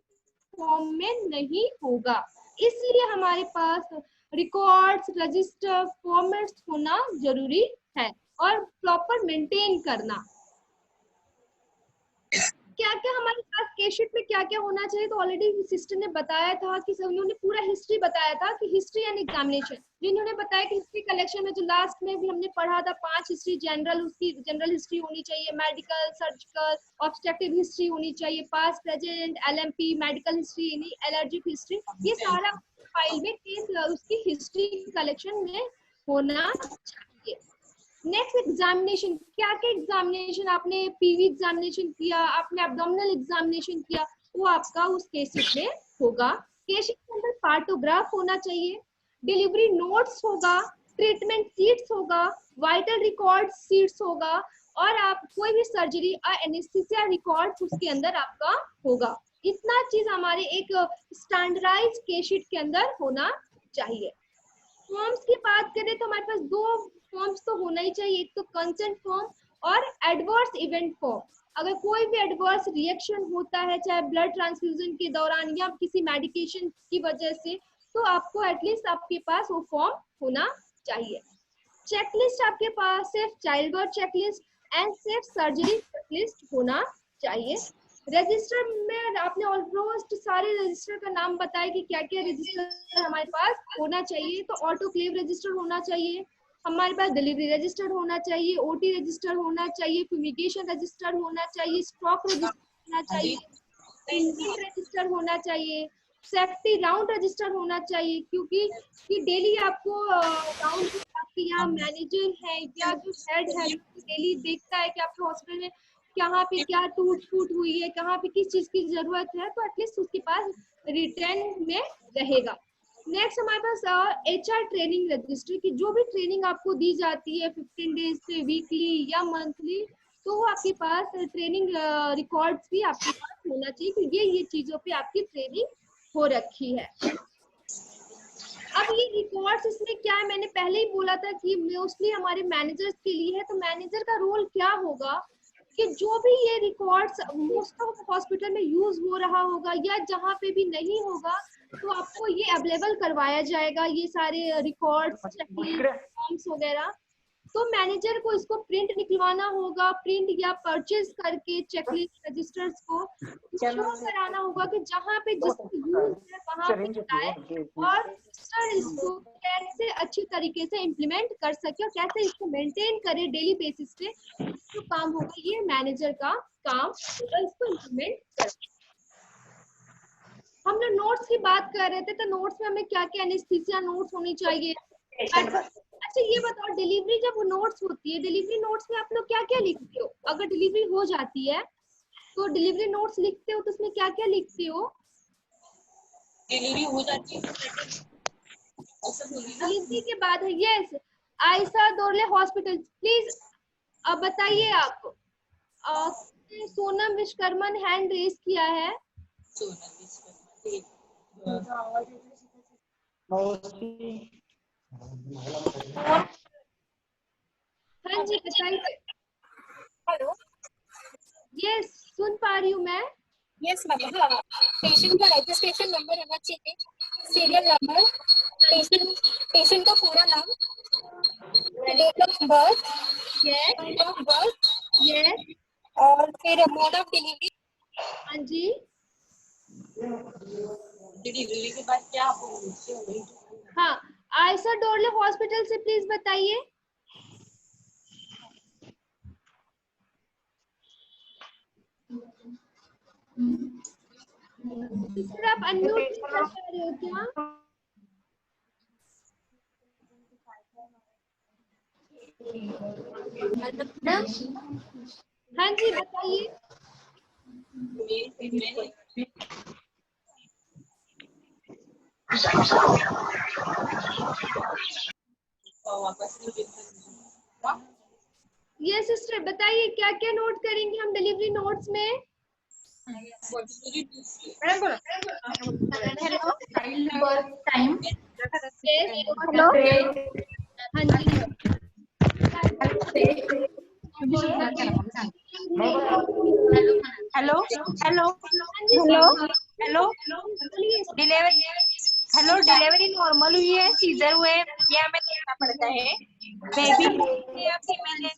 फॉर्म में नहीं होगा। इसलिए हमारे पास रिकॉर्ड्स, रजिस्टर, फॉर्मेट्स होना जरूरी है और प्रॉपर मेंटेन करना। क्या क्या हमारे पास केस में क्या क्या होना चाहिए, तो ऑलरेडी सिस्टर ने बताया था कि उन्होंने पूरा हिस्ट्री बताया था कि हिस्ट्री एंड एग्जामिनेशन, जिन्होंने बताया कि हिस्ट्री कलेक्शन में जो लास्ट में भी हमने पढ़ा था 5 हिस्ट्री जनरल, उसकी जनरल हिस्ट्री होनी चाहिए, मेडिकल, सर्जिकल, ऑब्स्ट्रक्टिव हिस्ट्री होनी चाहिए, past present, LMP, medical history, allergic history, ये सारा फाइल में उसकी हिस्ट्री कलेक्शन में होना चाहिए। नेक्स्ट एग्जामिनेशन, क्या क्या एग्जामिनेशन, आपने पीवी एग्जामिनेशन किया, आपने एब्डोमिनल एग्जामिनेशन किया, वो आपका उस केस में होगा। केस के अंदर पार्टोग्राफ होना चाहिए, डिलीवरी नोट्स होगा, ट्रीटमेंट सीट्स होगा, वाइटल रिकॉर्ड सीट्स होगा, और आप कोई भी सर्जरी और एनेस्थीसिया रिकॉर्ड उसके अंदर आपका होगा। इतना चीज हमारे एक स्टैंडर्डाइज केस शीट के अंदर होना चाहिए। फॉर्म्स की बात करें तो हमारे पास 2 फॉर्म्स तो होना ही चाहिए, एक तो कंसेंट फॉर्म और एडवर्स इवेंट फॉर्म। अगर कोई भी एडवर्स रिएक्शन होता है, चाहे ब्लड ट्रांसफ्यूजन के दौरान या किसी मेडिकेशन की वजह से, तो आपको एटलीस्ट आपके पास वो फॉर्म होना चाहिए। चेकलिस्ट आपके पास सिर्फ चाइल्ड बर्थ चेकलिस्ट एंड सिर्फ सर्जरी चेकलिस्ट होना चाहिए। रजिस्टर में आपने ऑलमोस्ट सारे रजिस्टर का नाम बताया कि क्या क्या रजिस्टर हमारे पास होना चाहिए। तो ऑटोक्लेव रजिस्टर होना चाहिए, हमारे पास डिलीवरी रजिस्टर होना चाहिए, ओटी रजिस्टर होना चाहिए, फ्यूमिगेशन रजिस्टर होना चाहिए, स्टॉक रजिस्टर होना चाहिए, इंडियन रजिस्टर होना चाहिए, सेफ्टी राउंड रजिस्टर होना चाहिए, क्योंकि डेली आपको राउंड आपके यहाँ मैनेजर है या जो हेड है डेली देखता है कि आपके हॉस्पिटल में कहाँ पे क्या टूट फूट हुई है, कहाँ पे किस चीज की जरूरत है, तो एटलीस्ट उसके पास रिटर्न में रहेगा। नेक्स्ट हमारे पास HR ट्रेनिंग रजिस्टर की जो भी ट्रेनिंग आपको दी जाती है 15 डेज से वीकली या मंथली, तो वो आपके पास ट्रेनिंग रिकॉर्ड्स भी आपके पास होना चाहिए कि ये चीजों पे आपकी ट्रेनिंग हो रखी है। अब ये रिकॉर्ड्स इसमें क्या है, मैंने पहले ही बोला था कि मोस्टली हमारे मैनेजर्स के लिए है। तो मैनेजर का रोल क्या होगा कि जो भी ये रिकॉर्ड्स मोस्ट ऑफ हॉस्पिटल में यूज हो रहा होगा या जहाँ पे भी नहीं होगा, तो आपको ये अवेलेबल करवाया जाएगा, ये सारे रिकॉर्ड्स, चेकलिस्ट, फॉर्म्स वगैरह। तो मैनेजर को इसको प्रिंट निकलवाना होगा, प्रिंट या परचेज करके चेकलिस्ट रजिस्टर्स को शो कराना होगा कि जहाँ पे जिसको यूज है वहाँ पे बताए, और रजिस्टर इसको कैसे अच्छी तरीके से इम्प्लीमेंट कर सके और कैसे इसको मेंटेन करे डेली बेसिस पे, जो काम होगा ये मैनेजर का काम होगा इसको इम्प्लीमेंट करना। हम लोग नोट्स की बात कर रहे थे, तो नोट्स में हमें क्या क्या एनेस्थीसिया नोट्स होनी चाहिए। अच्छा ये बताओ, डिलीवरी जब वो नोट्स होती है, डिलीवरी नोट्स में आप लोग क्या क्या लिखते हो? अगर डिलीवरी हो जाती है तो डिलीवरी नोट्स लिखते हो, तो उसमें क्या क्या लिखते हो? डिलीवरी हो जाती है डिलीवरी के बाद है यस आयशा दोरले हॉस्पिटल, प्लीज अब बताइए आप। सोनम विश्वकर्मन हैंड रेज किया है। हाँ जी बताइए। हेलो, यस सुन पा रही हूँ मैं। Yes ma'am. हाँ, पेशेंट का रजिस्ट्रेशन नंबर होना चाहिए, सीरियल नंबर, पेशेंट का पूरा नाम, डेट ऑफ बर्थ, यस और फिर मोड ऑफ डिलीवरी। हाँ जी। डिलीवरी के बाद क्या होगी? हाँ आयशा डोरले हॉस्पिटल से प्लीज बताइए। सर आप अनम्यूट कर पा रहे हो क्या? हाँ जी बताइए। ये सिस्टर बताइए क्या क्या नोट करेंगे हम डिलीवरी नोट्स में? हेलो, बर्थ टाइम, हेलो हाँ जी। हेलो हेलो डिलीवरी नॉर्मल हुई है, सीजर हुए, ये हमें देखना पड़ता है। बेबी या फीमेल है?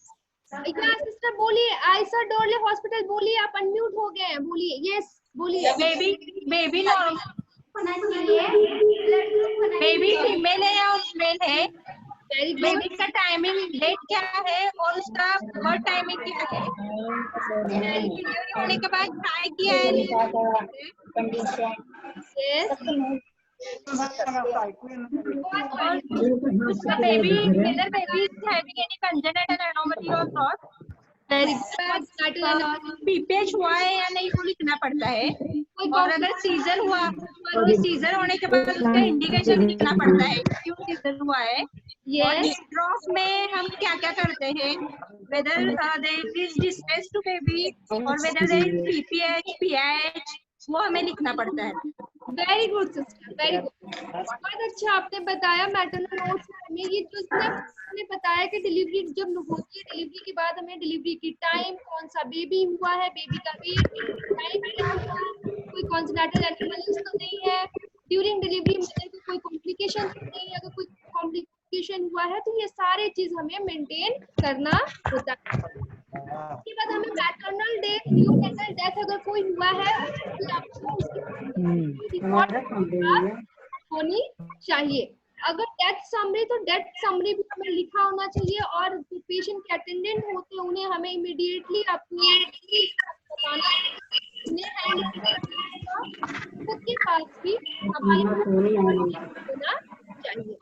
या सिस्टर बोलिए, आयशा डोरले हॉस्पिटल बोलिए, आप अनम्यूट हो गए हैं, बोलिए। यस बोलिए। बेबी नॉर्मल, बेबी फीमेल है या मेल है? Very good. बेबी का टाइमिंग डेट क्या है और उसका बर्थ टाइमिंग क्या है? डिलीवरी होने के बाद ट्राई किया है? यस। और उसका baby whether baby is having any congenital anomaly or not? Very good. PPH हुआ है या नहीं वो लिखना पड़ता है। और अगर सीजर हुआ तो सीजर होने के बाद उसका इंडिकेशन लिखना पड़ता है क्यों सीजर हुआ है। और डिस्ट्रॉस में हम क्या क्या करते हैं, whether there is distress to baby और whether there is PPH PH, वो हमें लिखना पड़ता है। Very good sister, very good, बहुत अच्छा आपने बताया। मैटरनल नोट्स में ये जो आपने बताया कि डिलीवरी जब होती है, डिलीवरी के बाद हमें डिलीवरी की टाइम, कौन सा बेबी हुआ है, बेबी का वेट, टाइम क्या हुआ, कोई कॉन्जेनिटल एनोमलीज तो नहीं है, ड्यूरिंग डिलीवरी मदर को कोई कॉम्प्लिकेशन तो नहीं है, अगर कोई कॉम्प्लिकेशन हुआ है तो ये सारे चीज हमें मेंटेन करना होता है। उसके बाद हमें मैटरनल डेथ, न्यूनेटल डेथ अगर कोई हुआ है तो आपको उसकी रिकॉर्ड होनी चाहिए। अगर डेथ समरी तो डेथ समरी भी हमें लिखा होना चाहिए, और जो पेशेंट के अटेंडेंट होते हैं उन्हें हमें इमीडिएटली अपनी बताना, खुद के पास भी हमारे होना चाहिए।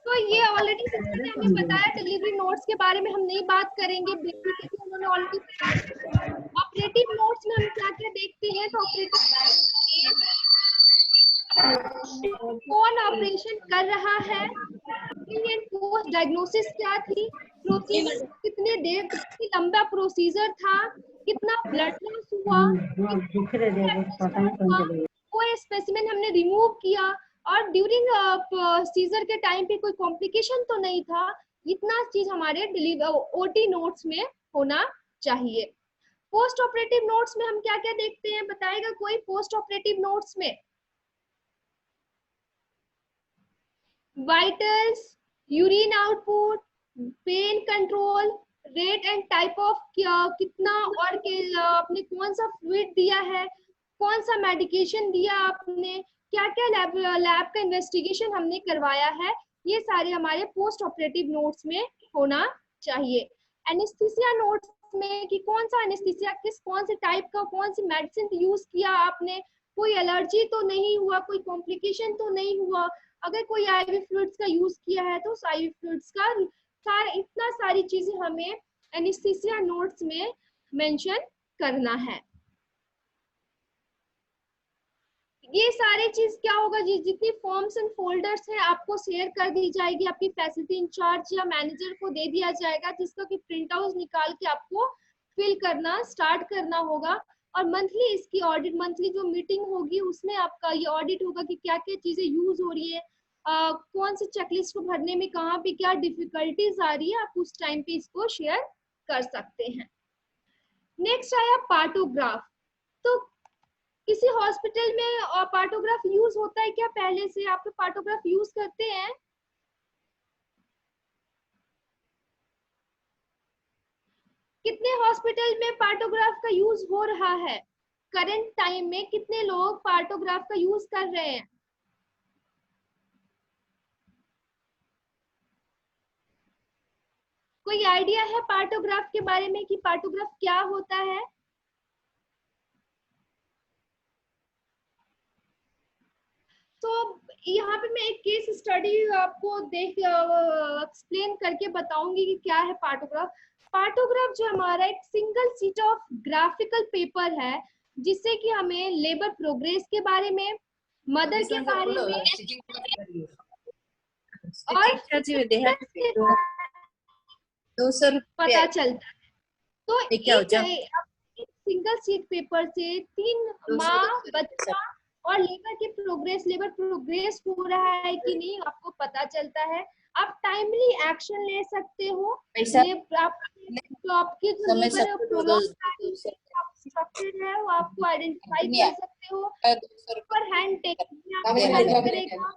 तो ये ऑलरेडी सिस्टर ने हमें बताया, डिलीवरी नोट्स के बारे में हम नहीं बात करेंगे, बेबी के भी उन्होंने ऑलरेडी। ऑपरेटिव नोट्स में हम क्या क्या देखते हैं, तो ऑपरेटिव कौन ऑपरेशन कर रहा है, पोस्ट डायग्नोसिस क्या थी, प्रोसीजर कितने देर, कितनी लंबा प्रोसीजर था, कितना ब्लड लॉस हुआ, कोई स्पेसिमेन हमने रिमूव किया, और ड्यूरिंग सीजर के टाइम पे कोई कॉम्प्लिकेशन तो नहीं था। इतना चीज हमारे ओटी नोट्स में होना चाहिए। पोस्ट ऑपरेटिव नोट्स में हम क्या क्या देखते हैं, बताएगा कोई? पोस्ट ऑपरेटिव नोट्स में vitals, urine output, pain control, rate and type of कितना और आपने कौन सा फ्लूइड दिया है, कौन सा मेडिकेशन दिया आपने, क्या क्या लैब का इन्वेस्टिगेशन हमने करवाया है, ये सारे हमारे पोस्ट ऑपरेटिव नोट्स में होना चाहिए। एनेस्थीसिया नोट्स में कि कौन सा एनेस्थीसिया, कौन से टाइप का, कौन सी मेडिसिन यूज किया आपने, कोई एलर्जी तो नहीं हुआ, कोई कॉम्प्लिकेशन तो नहीं हुआ, अगर कोई आईवी फ्लूइड्स का यूज किया है तो आईवी फ्लूइड्स का इतना सारी चीजें हमें एनेस्थीसिया नोट्स में मेंशन करना है। ये सारी चीज क्या होगा, जितनी फॉर्म्स एंड फोल्डर्स है आपको शेयर कर दी जाएगी, आपकी फैसिलिटी इंचार्ज या मैनेजर को दे दिया जाएगा, जिसका कि प्रिंट आउट निकाल के आपको फिल करना स्टार्ट करना होगा। और मंथली इसकी ऑडिट, मंथली जो मीटिंग होगी उसमें आपका ये ऑडिट होगा कि क्या क्या चीजें यूज हो रही है, कौन सी चेकलिस्ट को भरने में कहाँ पे क्या डिफिकल्टीज आ रही है, आप उस टाइम पे इसको शेयर कर सकते हैं। नेक्स्ट आया पार्टोग्राफ। तो किसी हॉस्पिटल में पार्टोग्राफ यूज होता है क्या? पहले से आप पार्टोग्राफ यूज करते हैं? कितने हॉस्पिटल में पार्टोग्राफ का यूज हो रहा है? करंट टाइम में कितने लोग पार्टोग्राफ का यूज कर रहे हैं? कोई आइडिया है पार्टोग्राफ के बारे में कि पार्टोग्राफ क्या होता है? तो यहाँ पे मैं एक केस स्टडी आपको एक्सप्लेन करके बताऊंगी कि क्या है पार्टोग्राफ। पार्टोग्राफ जो हमारा एक single sheet of graphical paper है, जिससे कि हमें लेबर प्रोग्रेस के बारे में, मदर के बारे में और पता चलता है। तो एक सिंगल शीट पेपर से 3 माह बच्चा और लेबर प्रोग्रेस हो रहा है कि नहीं आपको पता चलता है। आप टाइमली एक्शन ले सकते हो। आप तो आपकी जो लेबर स्ट्रक्चर है वो आपको आइडेंटिफाई कर सकते हो। पर हैंड टेक्निक आपको हेल्प करेगा।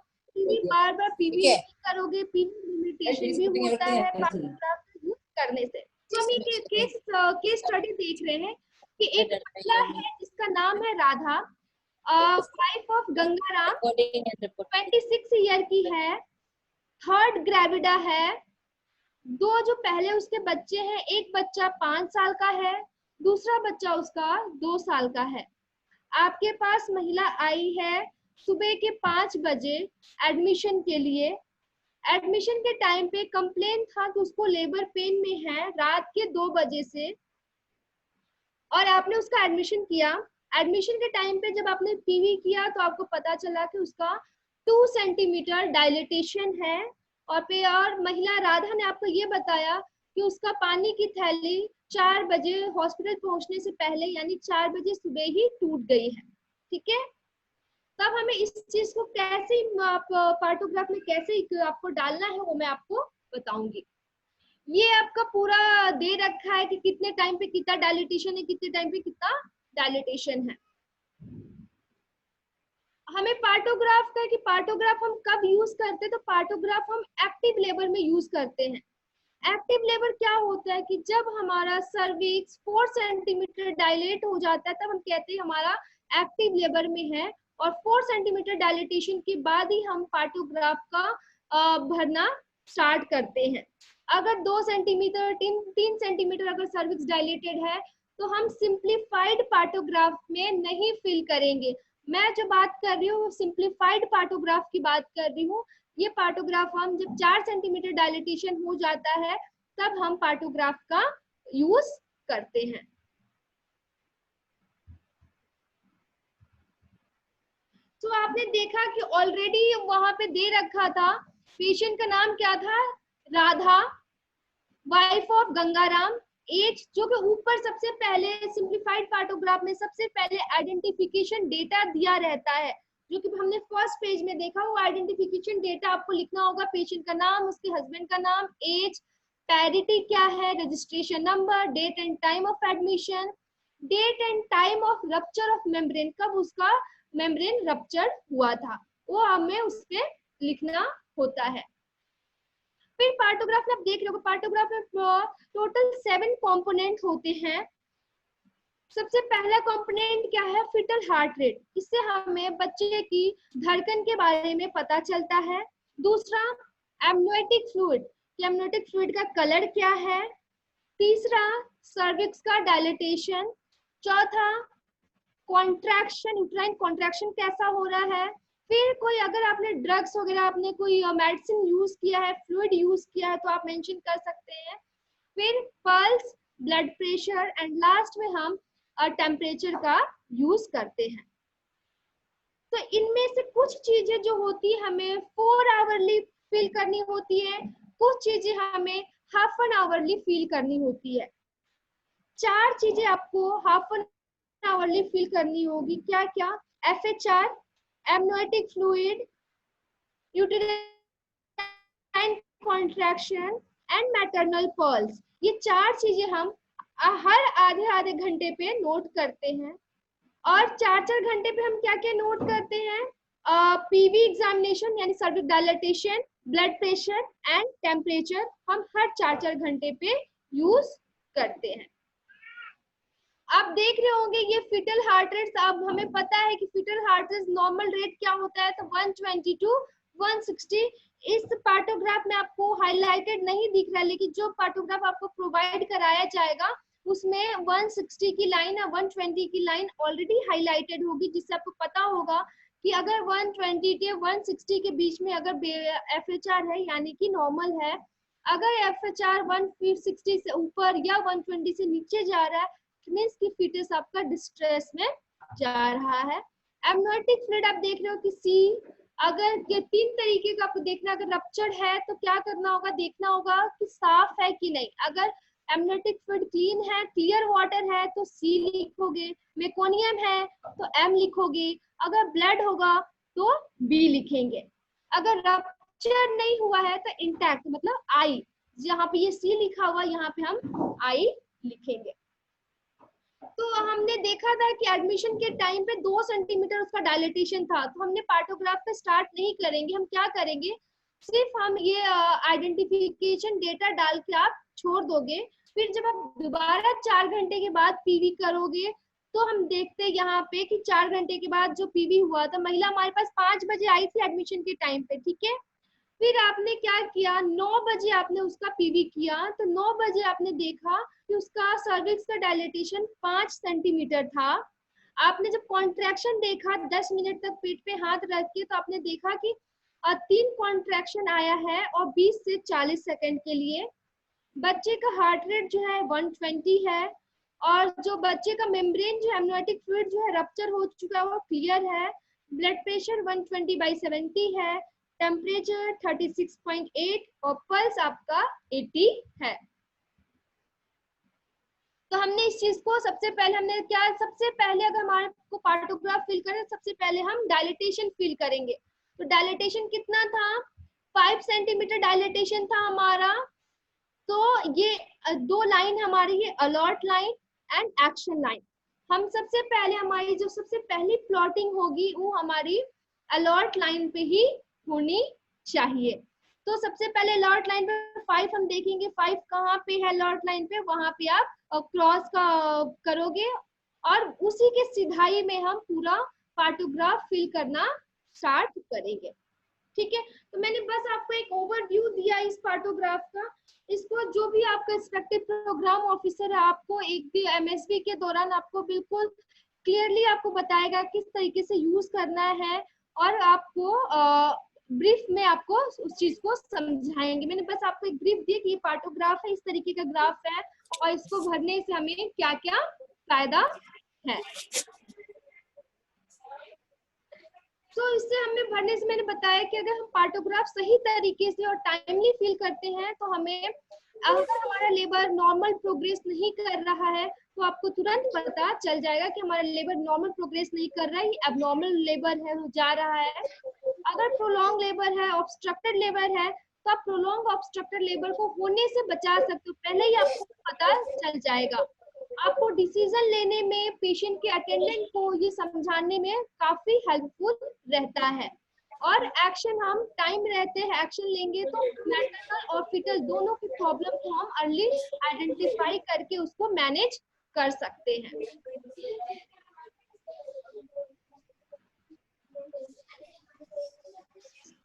बार बार पीवी करोगे, पीवी लिमिटेशन भी होता है पार्टोग्राफ यूज करने से। तो हम ये केस स्टडी देख रहे हैं कि एक महिला है जिसका नाम है Radha, wife of Gangaram, 26 year की है, थर्ड ग्रेविडा है। दो जो पहले उसके बच्चे हैं, एक बच्चा 5 साल का है, दूसरा बच्चा उसका 2 साल का है। आपके पास महिला आई है सुबह के 5 बजे एडमिशन के लिए। एडमिशन के टाइम पे कंप्लेन था कि उसको लेबर पेन में है रात के 2 बजे से, और आपने उसका एडमिशन किया। एडमिशन के टाइम पे जब आपने पीवी किया तो आपको पता चला कि उसका 2 सेंटीमीटर डायलिटेशन है। और महिला राधा ने आपको ये बताया कि उसका पानी की थैली 4 बजे हॉस्पिटल पहुंचने से पहले यानी 4 बजे सुबह ही टूट गई है। ठीक है, तब हमें इस चीज को कैसे पार्टोग्राफ में कैसे आपको डालना है वो मैं आपको बताऊंगी। ये आपका पूरा दे रखा है कि कितने टाइम पे कितना डायलिटेशन है, कितने टाइम पे कितना डायलिटेशन है। हमें पार्टोग्राफ का कि पार्टोग्राफ हम कब यूज करते हैं, तो पार्टोग्राफ हम एक्टिव लेबर में यूज करते हैं। एक्टिव लेबर क्या होता है कि जब हमारा सर्विक्स 4 सेंटीमीटर डायलेट हो जाता है तब हम कहते हैं हमारा एक्टिव लेबर में है, और 4 सेंटीमीटर डायलिटेशन के बाद ही हम पार्टोग्राफ का भरना स्टार्ट करते हैं। अगर 2 सेंटीमीटर 3 सेंटीमीटर अगर सर्विक्स डायलेटेड है तो हम सिंप्लीफाइड पार्टोग्राफ में नहीं फिल करेंगे। मैं जो बात कर रही हूँ सिंप्लीफाइड पार्टोग्राफ की बात कर रही हूँ। ये पार्टोग्राफ हम जब 4 सेंटीमीटर डायलिटेशन हो जाता है तब हम पार्टोग्राफ का यूज करते हैं। तो आपने देखा कि ऑलरेडी वहां पे दे रखा था, पेशेंट का नाम क्या था, Radha, wife of Gangaram, age जो कि ऊपर सबसे पहले सिंप्लीफाइड पार्टोग्राफ में सबसे पहले आइडेंटिफिकेशन डेटा दिया रहता है, जो कि हमने फर्स्ट पेज में देखा। वो आइडेंटिफिकेशन डेटा आपको लिखना होगा, पेशेंट का नाम, उसके हस्बैंड का नाम, एज, पैरिटी क्या है, registration number, date and time of admission, date and time of rupture of membrane, कब उसका मेम्ब्रेन रप्चर हुआ था, वो हमें उस पे लिखना होता है। फिर पार्टोग्राफ में आप देख रहे हो, पार्टोग्राफ में टोटल 7 कंपोनेंट होते हैं। सबसे पहला कंपोनेंट क्या है, फीटल हार्ट रेट, इससे हमें बच्चे की धड़कन के बारे में पता चलता है। दूसरा एमनियोटिक फ्लूइड, एमनियोटिक फ्लूइड का कलर क्या है। तीसरा सर्विक्स का डायलिटेशन। चौथा कॉन्ट्रैक्शन, यूट्राइन कॉन्ट्रैक्शन कैसा हो रहा है। फिर कोई अगर आपने ड्रग्स वगैरह आपने कोई मेडिसिन यूज किया है, फ्लूइड यूज किया है तो आप मेंशन कर सकते हैं। फिर pulse, blood pressure and last में हम टेम्परेचर का यूज करते हैं। तो इनमें से कुछ चीजें जो होती है हमें 4 आवरली फिल करनी होती है, कुछ चीजें हमें हाफ एन आवरली फिल करनी होती है। 4 चीजें आपको हाफ एन आवरली फिल करनी होगी। क्या क्या, FHR, amniotic fluid, uterine contraction and maternal pulse, ये 4 चीजें हम हर आधे घंटे पे नोट करते हैं। और 4 घंटे पे हम क्या क्या नोट करते हैं, पीवी एग्जामिनेशन यानी cervix dilatation, blood pressure and temperature हम हर 4 घंटे पे यूज करते हैं। आप देख रहे होंगे ये फीटल हार्ट रेट, अब हमें पता है कि foetal heart rate normal rate क्या होता है, तो 120 to 160। इस पार्टोग्राफ में आपको हाईलाइटेड नहीं दिख रहा है, लेकिन जो पार्टोग्राफ आपको प्रोवाइड कराया जाएगा उसमें 160 की लाइन या 120 की लाइन ऑलरेडी हाईलाइटेड होगी, जिससे आपको पता होगा कि अगर 120 के 160 के बीच में अगर FHR है यानी कि नॉर्मल है। अगर FHR 160 से ऊपर या 120 से नीचे जा रहा है मीन्स की फीटस आपका डिस्ट्रेस में जा रहा है। एमनियोटिक फ्लूइड आप देख रहे हो कि C, अगर ये 3 तरीके का आपको देखना, अगर रप्चर है तो क्या करना होगा, देखना होगा कि साफ है कि नहीं। अगर एमनियोटिक फ्लूइड क्लीन है, क्लियर वाटर है तो C लिखोगे, मेकोनियम है तो M लिखोगे, अगर ब्लड होगा तो B लिखेंगे। अगर रप्चर नहीं हुआ है तो इंटैक्ट मतलब I, जहाँ पे ये सी लिखा हुआ यहाँ पे हम आई लिखेंगे। तो हमने देखा था कि एडमिशन के टाइम पे 2 सेंटीमीटर उसका डायलिटेशन था, तो हमने पार्टोग्राफ पे स्टार्ट नहीं करेंगे। हम क्या करेंगे, सिर्फ हम ये आइडेंटिफिकेशन डेटा डाल के आप छोड़ दोगे। फिर जब आप दोबारा 4 घंटे के बाद पीवी करोगे तो हम देखते हैं यहाँ पे कि 4 घंटे के बाद जो पीवी हुआ था, महिला हमारे पास 5 बजे आई थी एडमिशन के टाइम पे, ठीक है। फिर आपने क्या किया, 9 बजे आपने उसका पीवी किया, तो 9 बजे आपने देखा कि उसका सर्विक्स का डायलेटेशन 5 सेंटीमीटर था। आपने जब कॉन्ट्रैक्शन देखा 10 मिनट तक पेट पे हाथ रख के, तो आपने देखा कि 3 कॉन्ट्रैक्शन आया है और 20 से 40 सेकंड के लिए। बच्चे का हार्ट रेट जो है 120 है, और जो बच्चे का मेम्ब्रेन जो एमनियोटिक फ्लूइड जो है रप्चर हो चुका है वो क्लियर है। ब्लड प्रेशर 120/70 है, टेम्परेचर 36.8 और पल्स आपका 80 है। तो हमने इस चीज को सबसे पहले हमने क्या, सबसे पहले अगर हमारे को पार्टोग्राफ फिल करें, सबसे पहले हम डायलिटेशन फिल करेंगे। तो डायलिटेशन कितना था, 5 सेंटीमीटर डायलिटेशन था हमारा। तो ये 2 लाइन हमारी, ये alert line and action line. हम सबसे पहले हमारी जो सबसे पहली प्लॉटिंग होगी वो हमारी अलर्ट लाइन पे ही होनी चाहिए। तो सबसे पहले अलर्ट लाइन पे 5 हम देखेंगे, 5 कहाँ पे है अलर्ट लाइन पे, वहां पे आप क्रॉस का करोगे और उसी के सिधाई में हम पूरा पार्टोग्राफ फिल करना स्टार्ट करेंगे, ठीक है। तो मैंने बस आपको एक ओवरव्यू दिया इस पार्टोग्राफ का। इसको जो भी आपका रिस्पेक्टिव प्रोग्राम ऑफिसर है, आपको एक भी एमएसबी के दौरान आपको बिल्कुल क्लियरली आपको बताएगा किस तरीके से यूज करना है, और आपको ब्रीफ में आपको उस चीज को समझाएंगे। मैंने बस आपको एक ब्रीफ दिया कि ये पार्टोग्राफ है, इस तरीके का ग्राफ है, और इसको भरने से हमें क्या क्या फायदा है। तो इससे हमें भरने से मैंने बताया कि अगर हम पार्टोग्राफ सही तरीके से और टाइमली फिल करते हैं तो हमें, अगर हमारा लेबर नॉर्मल प्रोग्रेस नहीं कर रहा है तो आपको तुरंत पता चल जाएगा कि हमारा लेबर नॉर्मल प्रोग्रेस नहीं कर रहा है, ये एबनॉर्मल लेबर है, वो जा रहा है। अगर प्रोलॉन्ग लेबर है, ऑब्स्ट्रक्टेड लेबर है, तो आप प्रोलॉन्ग ऑब्स्ट्रक्टेड लेबर को होने से बचा सकते हो, पहले ही आपको पता चल जाएगा। आपको डिसीजन लेने में, पेशेंट के अटेंडेंट को ये समझाने में काफी हेल्पफुल रहता है। और एक्शन, हम टाइम रहते हैं एक्शन लेंगे तो मैटरनल और फीटल दोनों की प्रॉब्लम को हम अर्ली आइडेंटिफाई करके उसको मैनेज कर सकते हैं।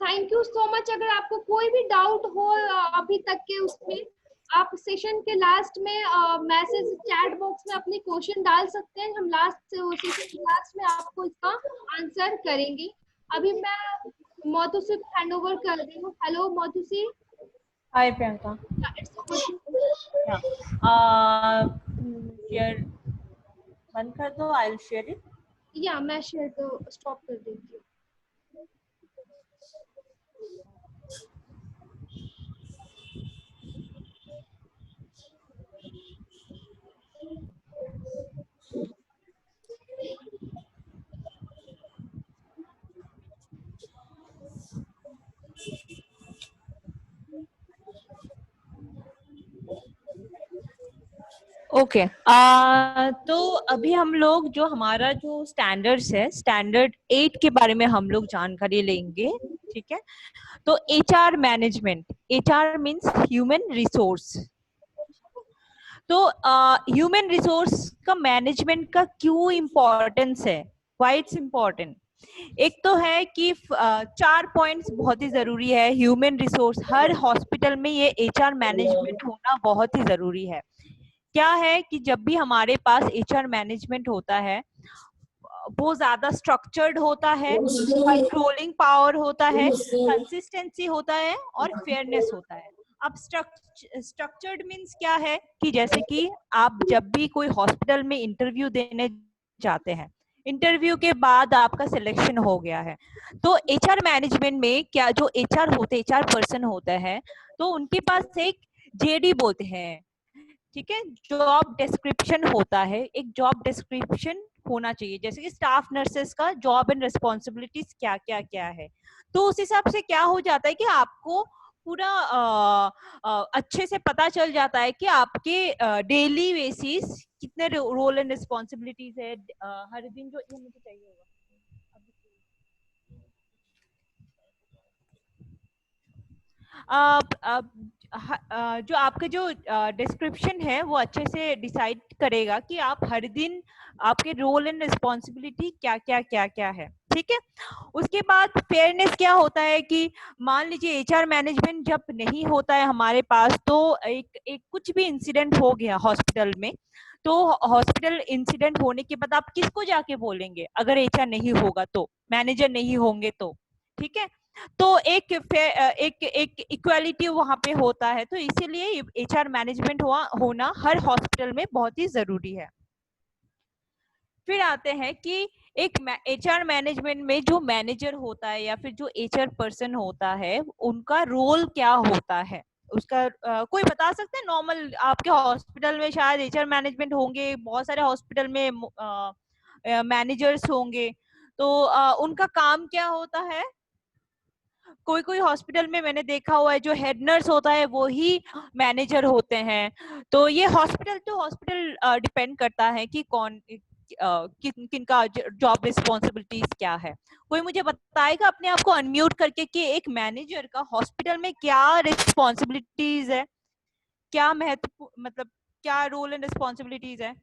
Thank you so much. अगर आपको कोई भी डाउट हो अभी तक के उसमें, आप सेशन के लास्ट में मैसेज चैट बॉक्स में अपने क्वेश्चन डाल सकते हैं, हम सेशन के लास्ट में आपको इसका आंसर करेंगे। अभी मैं मोतुसी को हैंड ओवर कर रही हूँ। हेलो मोतुसी। हाय प्रियंका। शेयर बंद कर दो, आई विल शेयर इट। या मैं शेयर तो स्टॉप कर देती हूँ। ओके तो अभी हम लोग जो हमारा जो स्टैंडर्ड्स है, स्टैंडर्ड 8 के बारे में हम लोग जानकारी लेंगे, ठीक है। तो HR management, HR means human resource. तो ह्यूमन रिसोर्स का मैनेजमेंट का क्यों इम्पोर्टेंस है, व्हाई इट्स इम्पोर्टेंट। एक तो है कि 4 पॉइंट्स बहुत ही जरूरी है। ह्यूमन रिसोर्स, हर हॉस्पिटल में ये एचआर मैनेजमेंट होना बहुत ही जरूरी है। क्या है कि जब भी हमारे पास एचआर मैनेजमेंट होता है वो ज्यादा स्ट्रक्चर्ड होता है, कंट्रोलिंग पावर होता है, कंसिस्टेंसी होता है और फेयरनेस होता है। अब स्ट्रक्चर्ड मींस क्या है कि जैसे कि आप जब भी कोई हॉस्पिटल में इंटरव्यू देने जाते हैं, इंटरव्यू के बाद आपका सिलेक्शन हो गया है, तो एचआर मैनेजमेंट में क्या, जो एचआर होते, एचआर पर्सन होता है, तो उनके पास एक जेडी बोलते हैं, ठीक है, जॉब डिस्क्रिप्शन होता है। एक जॉब डिस्क्रिप्शन होना चाहिए, जैसे कि स्टाफ नर्सेस का जॉब एंड रिस्पॉन्सिबिलिटीज क्या क्या क्या है। तो उस हिसाब से क्या हो जाता है कि आपको पूरा अच्छे से पता चल जाता है कि आपके डेली बेसिस कितने रोल एंड रिस्पॉन्सिबिलिटीज है हर दिन जो ये मुझे चाहिए होगा। जो आपका जो डिस्क्रिप्शन है वो अच्छे से डिसाइड करेगा कि आप हर दिन आपके रोल एंड रिस्पॉन्सिबिलिटी क्या क्या क्या क्या है, ठीक है। उसके बाद फेयरनेस क्या होता है कि मान लीजिए एचआर मैनेजमेंट जब नहीं होता है हमारे पास, तो एक कुछ भी इंसिडेंट हो गया हॉस्पिटल में, तो हॉस्पिटल इंसिडेंट होने के बाद आप किसको जाके बोलेंगे अगर एचआर नहीं होगा तो, मैनेजर नहीं होंगे तो, ठीक है। तो एक इक्वालिटी वहां पे होता है, तो इसीलिए एचआर मैनेजमेंट होना हर हॉस्पिटल में बहुत ही जरूरी है। फिर आते हैं कि एक एचआर मैनेजमेंट में जो मैनेजर होता है या फिर जो एचआर पर्सन होता है उनका रोल क्या होता है उसका कोई बता सकते हैं? नॉर्मल आपके हॉस्पिटल में शायद एचआर मैनेजमेंट होंगे, बहुत सारे हॉस्पिटल में मैनेजर्स होंगे, तो उनका काम क्या होता है? कोई कोई हॉस्पिटल में मैंने देखा हुआ है जो हेड नर्स होता है वो ही मैनेजर होते हैं। तो ये हॉस्पिटल टू हॉस्पिटल डिपेंड करता है कि कौन किनका जॉब रिस्पॉन्सिबिलिटीज क्या है। कोई मुझे बताएगा अपने आप को अनम्यूट करके कि एक मैनेजर का हॉस्पिटल में क्या रिस्पॉन्सिबिलिटीज है, क्या महत्व, मतलब क्या रोल एंड रिस्पॉन्सिबिलिटीज है?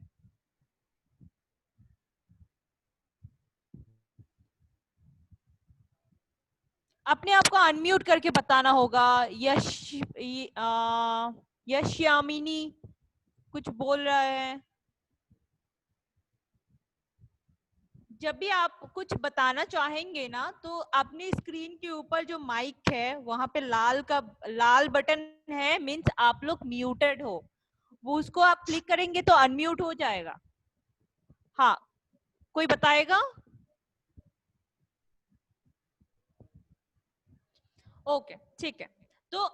अपने आप को अनम्यूट करके बताना होगा। यश यामिनी कुछ बोल रहा है। जब भी आप कुछ बताना चाहेंगे ना, तो अपनी स्क्रीन के ऊपर जो माइक है वहां पे लाल बटन है, मीन्स आप लोग म्यूटेड हो, वो उसको आप क्लिक करेंगे तो अनम्यूट हो जाएगा। हाँ, कोई बताएगा? ओके, ठीक है। तो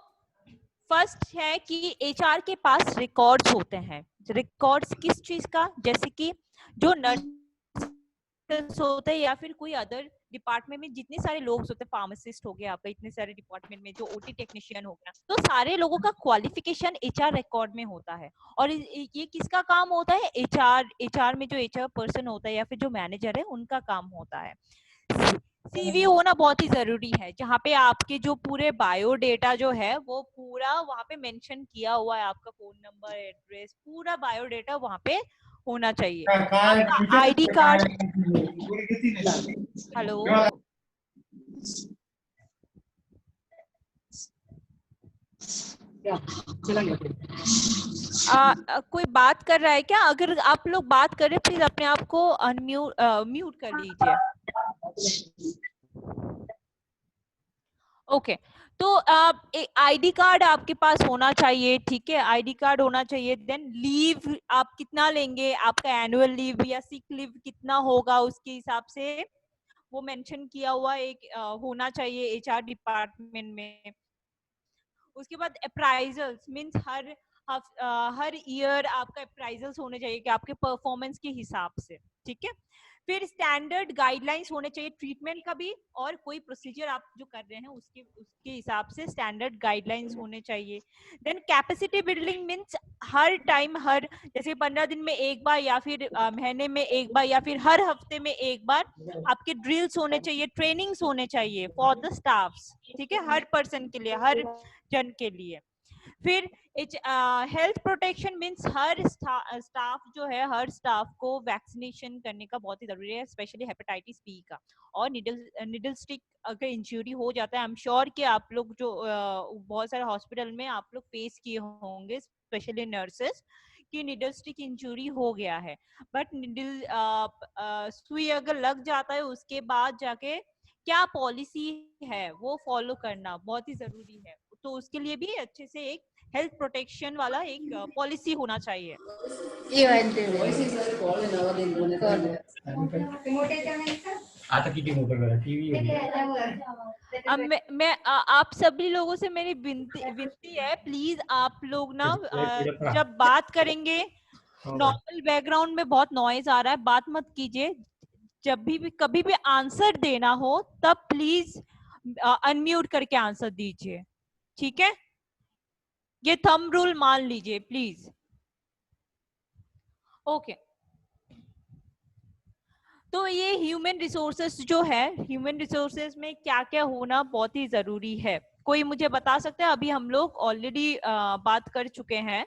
फर्स्ट है कि एचआर के पास रिकॉर्ड्स होते हैं। रिकॉर्ड्स किस चीज का? जैसे कि जो नर्स होते हैं या फिर कोई अदर डिपार्टमेंट में जितने सारे लोग होते हैं, फार्मासिस्ट हो गया आपका, इतने सारे डिपार्टमेंट में जो ओटी टेक्नीशियन हो गया, तो सारे लोगों का क्वालिफिकेशन एचआर रिकॉर्ड में होता है। और ये किसका काम होता है? एचआर में जो एचआर पर्सन होता है या फिर जो मैनेजर है उनका काम होता है। सीवी होना बहुत ही जरूरी है, जहाँ पे आपके जो पूरे बायोडेटा जो है वो पूरा वहाँ पे मेंशन किया हुआ है, आपका फोन नंबर, एड्रेस, पूरा बायोडेटा वहाँ पे होना चाहिए। आपका आईडी कार्ड, हेलो, कोई बात कर रहा है क्या? अगर आप लोग बात कर रहे प्लीज अपने आप को म्यूट कर लीजिए। ओके, तो आईडी कार्ड आपके पास होना चाहिए, ठीक है, आईडी कार्ड होना चाहिए। देन लीव आप कितना लेंगे, आपका एनुअल लीव या सिक लीव कितना होगा, उसके हिसाब से वो मेंशन किया हुआ एक होना चाहिए एचआर डिपार्टमेंट में। उसके बाद अप्राइजल्स मींस हर ईयर आपका अप्राइजल्स होने चाहिए कि आपके परफॉर्मेंस के हिसाब से, ठीक है। फिर स्टैंडर्ड गाइडलाइंस होने चाहिए ट्रीटमेंट का भी, और कोई प्रोसीजर आप जो कर रहे हैं उसके हिसाब से स्टैंडर्ड गाइडलाइंस होने चाहिए। देन कैपेसिटी बिल्डिंग मींस हर टाइम, हर जैसे 15 दिन में एक बार या फिर महीने में एक बार या फिर हर हफ्ते में एक बार आपके ड्रिल्स होने चाहिए, ट्रेनिंग्स होने चाहिए फॉर द स्टाफ्स, ठीक है, हर पर्सन के लिए, हर जन के लिए। फिर हेल्थ प्रोटेक्शन मींस हर स्टाफ जो है, हर स्टाफ को वैक्सीनेशन करने का बहुत ही जरूरी है, स्पेशली हेपेटाइटिस बी का। और निडल स्टिक अगर इंजरी हो जाता है, आई एम श्योर कि आप लोग जो बहुत सारे हॉस्पिटल में आप लोग फेस किए होंगे, स्पेशली नर्सेस, कि निडल स्टिक इंजरी हो गया है, बट निडल सुई अगर लग जाता है उसके बाद जाके क्या पॉलिसी है वो फॉलो करना बहुत ही जरूरी है। तो उसके लिए भी अच्छे से एक हेल्थ प्रोटेक्शन वाला एक पॉलिसी होना चाहिए। अब मैं आप सभी लोगों से मेरी विनती है, प्लीज आप लोग ना जब बात करेंगे, नॉर्मल बैकग्राउंड में बहुत नॉइज आ रहा है, बात मत कीजिए। जब भी कभी भी आंसर देना हो तब प्लीज अनम्यूट करके आंसर दीजिए। ठीक है, ये थंब रूल मान लीजिए प्लीज। ओके, तो ये ह्यूमन रिसोर्सेस जो है, ह्यूमन रिसोर्सेस में क्या क्या होना बहुत ही जरूरी है, कोई मुझे बता सकता है? अभी हम लोग ऑलरेडी बात कर चुके हैं,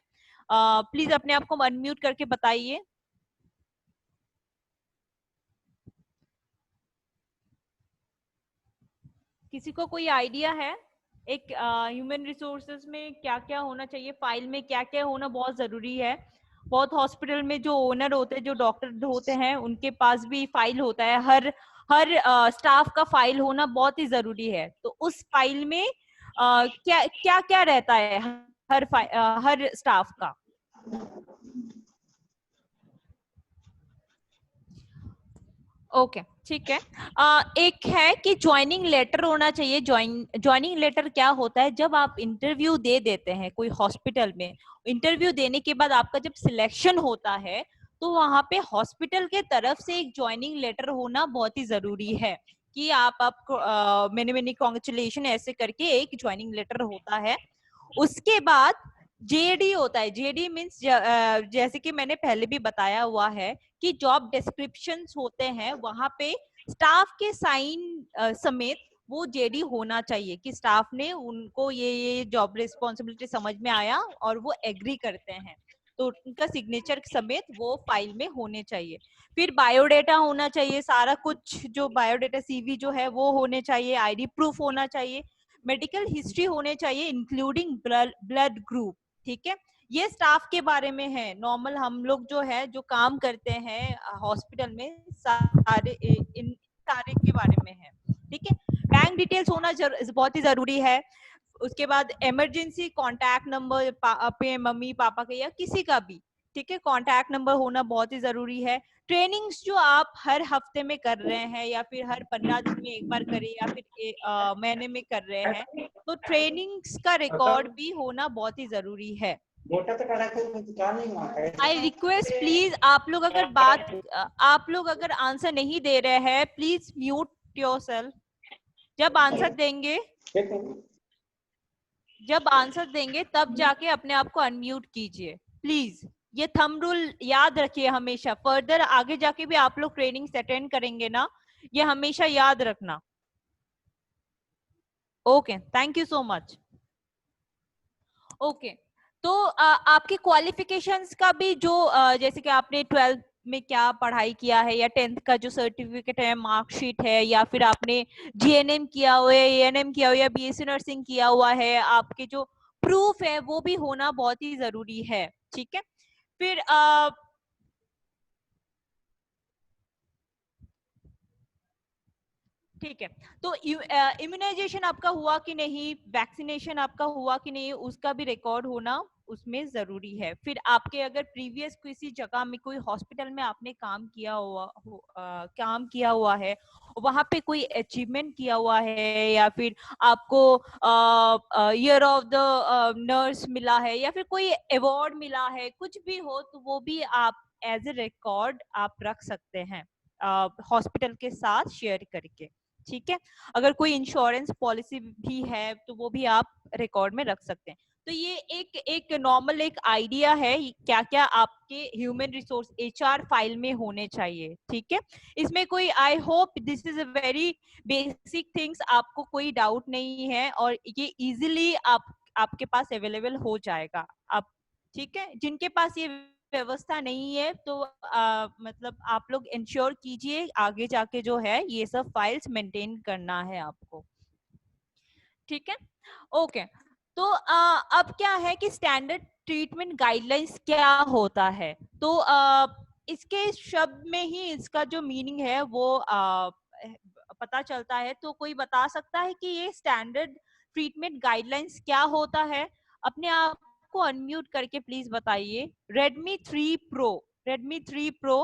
प्लीज अपने आप को अनम्यूट करके बताइए। किसी को कोई आइडिया है एक ह्यूमन रिसोर्सेज में क्या क्या होना चाहिए, फाइल में क्या क्या होना बहुत जरूरी है? बहुत हॉस्पिटल में जो ओनर होते हैं, जो डॉक्टर होते हैं, उनके पास भी फाइल होता है, हर स्टाफ का फाइल होना बहुत ही जरूरी है। तो उस फाइल में क्या क्या क्या रहता है हर स्टाफ का? ओके, ठीक है। एक है कि ज्वाइनिंग लेटर होना चाहिए। ज्वाइनिंग लेटर क्या होता है? जब आप इंटरव्यू दे देते हैं कोई हॉस्पिटल में, इंटरव्यू देने के बाद आपका जब सिलेक्शन होता है, तो वहां पे हॉस्पिटल के तरफ से एक ज्वाइनिंग लेटर होना बहुत ही जरूरी है कि आपको मेनी मेनी कॉन्ग्रेचुलेशन ऐसे करके एक ज्वाइनिंग लेटर होता है। उसके बाद जेडी होता है। जेडी मीन्स जैसे कि मैंने पहले भी बताया हुआ है कि जॉब डिस्क्रिप्शंस होते हैं, वहां पे स्टाफ के साइन समेत वो जेडी होना चाहिए कि स्टाफ ने उनको ये जॉब रिस्पॉन्सिबिलिटी समझ में आया और वो एग्री करते हैं, तो उनका सिग्नेचर समेत वो फाइल में होने चाहिए। फिर बायोडेटा होना चाहिए, सारा कुछ जो बायोडेटा सीवी जो है वो होने चाहिए, आईडी प्रूफ होना चाहिए, मेडिकल हिस्ट्री होने चाहिए इंक्लूडिंग ब्लड ग्रुप। ठीक है, ये स्टाफ के बारे में है। नॉर्मल हम लोग जो है जो काम करते हैं हॉस्पिटल में, सारे इन सारे के बारे में है। ठीक है, बैंक डिटेल्स होना बहुत ही जरूरी है। उसके बाद इमरजेंसी कॉन्टैक्ट नंबर पे मम्मी पापा के या किसी का भी, ठीक है, कॉन्टैक्ट नंबर होना बहुत ही जरूरी है। ट्रेनिंग्स जो आप हर हफ्ते में कर रहे हैं या फिर हर 15 दिन में एक बार करें या फिर महीने में कर रहे हैं, तो ट्रेनिंग्स का रिकॉर्ड भी होना बहुत ही जरूरी है। आई रिक्वेस्ट प्लीज, आप लोग अगर आंसर नहीं दे रहे हैं, प्लीज म्यूट योरसेल्फ। जब आंसर देंगे तब जाके अपने आप को अनम्यूट कीजिए प्लीज। ये थंब रूल याद रखिए हमेशा, फर्दर आगे जाके भी आप लोग ट्रेनिंग अटेंड करेंगे ना, ये हमेशा याद रखना। Okay, thank you so much. Okay, तो आपके क्वालिफिकेशंस का भी जो जैसे कि आपने 12th में क्या पढ़ाई किया है या 10th का जो सर्टिफिकेट है, मार्कशीट है, या फिर आपने जीएनएम किया हुआ है, एएनएम किया हुआ है, बीएससी नर्सिंग किया हुआ है, आपके जो प्रूफ है वो भी होना बहुत ही जरूरी है। ठीक है, फिर ठीक है, तो इम्यूनाइजेशन आपका हुआ कि नहीं, वैक्सीनेशन आपका हुआ कि नहीं, उसका भी रिकॉर्ड होना उसमें जरूरी है। फिर आपके अगर प्रीवियस किसी जगह में कोई हॉस्पिटल में आपने काम किया हुआ है, वहां पे कोई अचीवमेंट किया हुआ है, या फिर आपको ईयर ऑफ द नर्स मिला है, या फिर कोई अवार्ड मिला है, कुछ भी हो, तो वो भी आप एज ए रिकॉर्ड आप रख सकते हैं हॉस्पिटल के साथ शेयर करके। ठीक है, अगर कोई इंश्योरेंस पॉलिसी भी है तो वो भी आप रिकॉर्ड में रख सकते हैं। तो ये एक नॉर्मल एक आइडिया है क्या क्या आपके ह्यूमन रिसोर्स एचआर फाइल में होने चाहिए। ठीक है, इसमें कोई, I hope this is a very basic things, आपको कोई डाउट नहीं है और ये इजीली आपके पास अवेलेबल हो जाएगा। आप ठीक है, जिनके पास ये व्यवस्था नहीं है तो मतलब आप लोग इंश्योर कीजिए आगे जाके जो है ये सब फाइल्स मेंटेन करना है आपको। ठीक है, ओके, तो अब क्या है कि स्टैंडर्ड ट्रीटमेंट गाइडलाइंस क्या होता है, तो इसके शब्द में ही इसका जो मीनिंग है वो पता चलता है। तो कोई बता सकता है कि ये स्टैंडर्ड ट्रीटमेंट गाइडलाइंस क्या होता है? अपने आप को अनम्यूट करके प्लीज बताइए। Redmi 3 Pro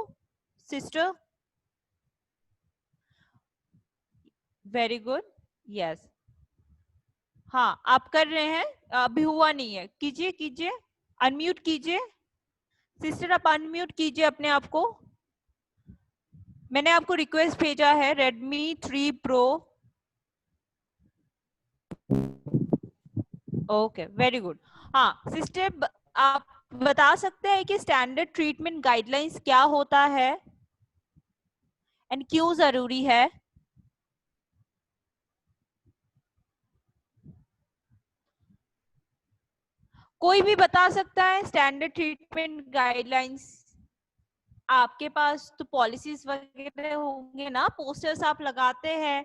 sister, very good, yes, हाँ आप कर रहे हैं, अभी हुआ नहीं है, कीजिए अनम्यूट कीजिए सिस्टर, आप अनम्यूट कीजिए अपने आप को। मैंने आपको रिक्वेस्ट भेजा है Redmi 3 Pro। Okay, very good. हाँ सिस्टर, आप बता सकते हैं कि स्टैंडर्ड ट्रीटमेंट गाइडलाइंस क्या होता है एंड क्यों जरूरी है? कोई भी बता सकता है स्टैंडर्ड ट्रीटमेंट गाइडलाइंस? आपके पास तो पॉलिसीज वगैरह होंगे ना, पोस्टर्स आप लगाते हैं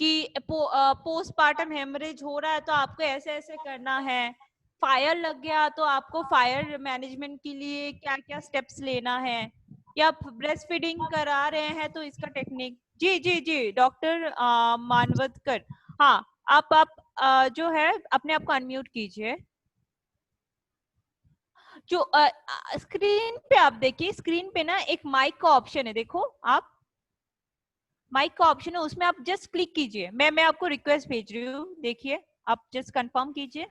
कि पोस्टपार्टम हेमरेज हो रहा है तो आपको ऐसे ऐसे करना है, फायर लग गया तो आपको फायर मैनेजमेंट के लिए क्या क्या स्टेप्स लेना है, या ब्रेस्ट फीडिंग करा रहे हैं तो इसका टेक्निक। जी जी जी डॉक्टर मानवतकर, हाँ आप जो है अपने आप को अनम्यूट कीजिए। जो स्क्रीन पे आप देखिए, स्क्रीन पे ना एक माइक का ऑप्शन है, देखो आप माइक का ऑप्शन है, उसमें आप जस्ट क्लिक कीजिए। मैं आपको रिक्वेस्ट भेज रही हूँ, देखिए आप जस्ट कंफर्म कीजिए।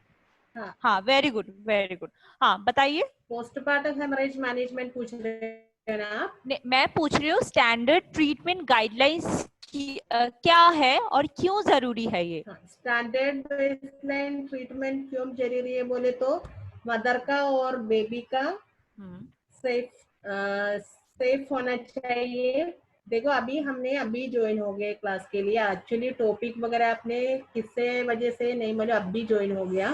हाँ वेरी गुड वेरी गुड। हाँ बताइए। पोस्टपार्टम हेमरेज मैनेजमेंट पूछ रहे हैं ना आप? मैं पूछ रही हूँ स्टैंडर्ड ट्रीटमेंट गाइडलाइंस की क्या है और क्यों जरूरी है ये? स्टैंडर्ड बेसलाइन ट्रीटमेंट क्यों जरूरी है बोले तो मदर का और बेबी का सेफ होना चाहिए। देखो अभी ज्वाइन हो गए क्लास के लिए, एक्चुअली टॉपिक वगैरह आपने किससे वजह से नहीं मतलब अभी ज्वाइन हो गया,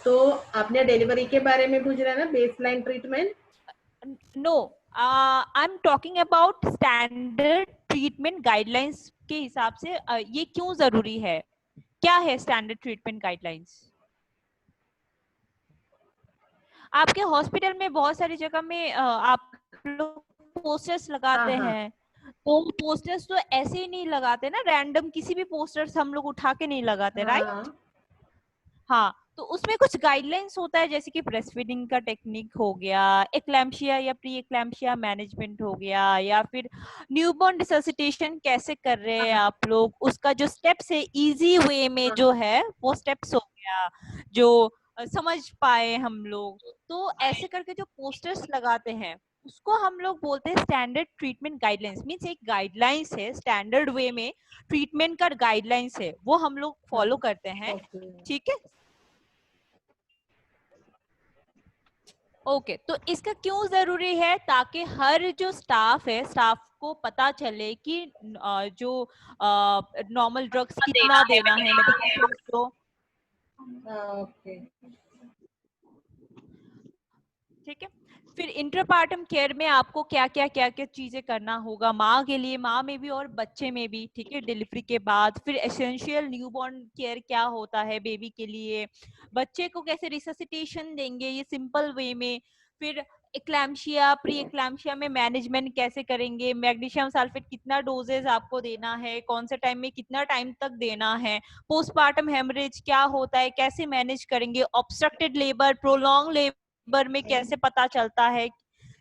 तो आपने डिलीवरी के बारे में पूछ रहा है ना, baseline treatment? No, I am talking about standard treatment guidelines के हिसाब से ये क्यों जरूरी है, क्या है स्टैंडर्ड ट्रीटमेंट गाइडलाइंस? आपके हॉस्पिटल में बहुत सारी जगह में आप लोग पोस्टर्स लगाते हैं, तो पोस्टर्स तो ऐसे ही नहीं लगाते ना, रैंडम किसी भी पोस्टर्स हम लोग उठा के नहीं लगाते, राइट? हाँ, तो उसमें कुछ गाइडलाइंस होता है, जैसे कि ब्रेस्ट फीडिंग का टेक्निक हो गया, एक्लैम्पशिया या प्री एक्लैम्पशिया मैनेजमेंट हो गया, या फिर न्यूबॉर्न रिससिटेशन कैसे कर रहे हैं आप लोग, उसका जो स्टेप्स है इजी वे में जो है वो स्टेप्स हो गया, जो समझ पाए हम लोग। तो ऐसे करके जो पोस्टर्स लगाते हैं उसको हम लोग बोलते हैं स्टैंडर्ड ट्रीटमेंट गाइडलाइंस। मींस एक गाइडलाइंस है, स्टैंडर्ड वे में ट्रीटमेंट का गाइडलाइंस है, वो हम लोग फॉलो करते हैं, ठीक है? ओके, तो इसका क्यों जरूरी है? ताकि हर जो स्टाफ है, स्टाफ को पता चले कि जो नॉर्मल ड्रग्स कितना देना है मेडिकेशन को। ठीक है, फिर इंटरपार्टम केयर में आपको क्या क्या चीजें करना होगा, माँ के लिए, माँ में भी और बच्चे में भी, ठीक है, डिलीवरी के बाद। फिर एसेंशियल न्यूबॉर्न केयर क्या होता है बेबी के लिए, बच्चे को कैसे रिससिटेशन देंगे ये सिंपल वे में, फिर एक्लैम्पशिया प्री एक्लैम्पशिया में मैनेजमेंट कैसे करेंगे, मैग्नीशियम सल्फेट कितना डोजेज आपको देना है, कौन से टाइम में कितना टाइम तक देना है, पोस्टपार्टम हेमरेज क्या होता है कैसे मैनेज करेंगे, ऑब्स्ट्रक्टेड लेबर, प्रोलॉन्ग लेबर में कैसे पता चलता है,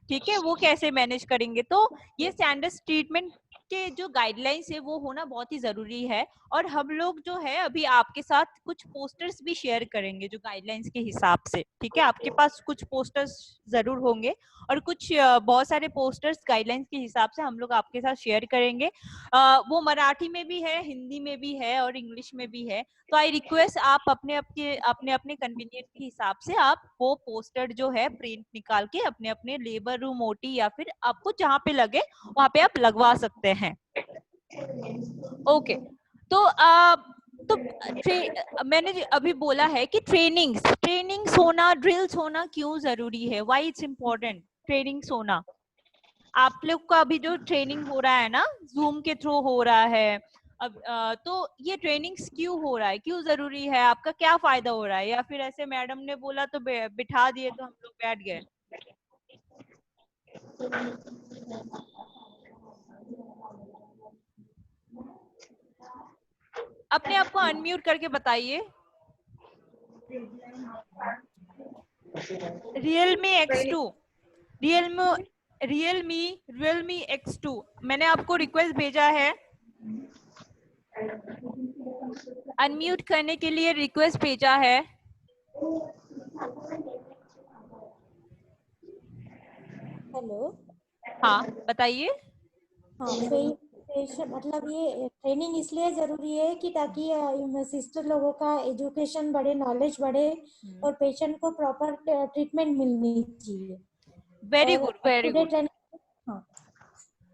ठीक है, वो कैसे मैनेज करेंगे। तो ये स्टैंडर्ड ट्रीटमेंट के जो गाइडलाइंस है वो होना बहुत ही जरूरी है। और हम लोग जो है अभी आपके साथ कुछ पोस्टर्स भी शेयर करेंगे जो गाइडलाइंस के हिसाब से, ठीक है, आपके पास कुछ पोस्टर्स जरूर होंगे और कुछ बहुत सारे पोस्टर्स गाइडलाइंस के हिसाब से हम लोग आपके साथ शेयर करेंगे। वो मराठी में भी है, हिंदी में भी है और इंग्लिश में भी है। तो आई रिक्वेस्ट आप अपने अपने कन्वीनियंट के हिसाब से आप वो पोस्टर जो है प्रिंट निकाल के अपने अपने लेबर रूम, ओटी या फिर आपको जहाँ पे लगे वहां पे आप लगवा सकते हैं। ओके, तो मैंने अभी बोला है कि ट्रेनिंग्स होना, ड्रिल्स होना क्यों जरूरी है, व्हाई इट्स इम्पोर्टेंट ट्रेनिंग्स होना। आप लोग का अभी जो ट्रेनिंग हो रहा है ना, जूम के थ्रू हो रहा है अब, तो ये ट्रेनिंग्स क्यों हो रहा है, क्यों जरूरी है, आपका क्या फायदा हो रहा है, या फिर ऐसे मैडम ने बोला तो बिठा दिए तो हम लोग बैठ गए? अपने आप को अनम्यूट करके बताइए। Realme X2, Realme X2 मैंने आपको रिक्वेस्ट भेजा है, अनम्यूट करने के लिए रिक्वेस्ट भेजा है। हेलो, हाँ बताइए। हाँ मतलब ये ट्रेनिंग इसलिए जरूरी है कि ताकि सिस्टर लोगों का एजुकेशन बढ़े, नॉलेज बढ़े और पेशेंट को प्रॉपर ट्रीटमेंट मिलनी चाहिए। Very good, very good,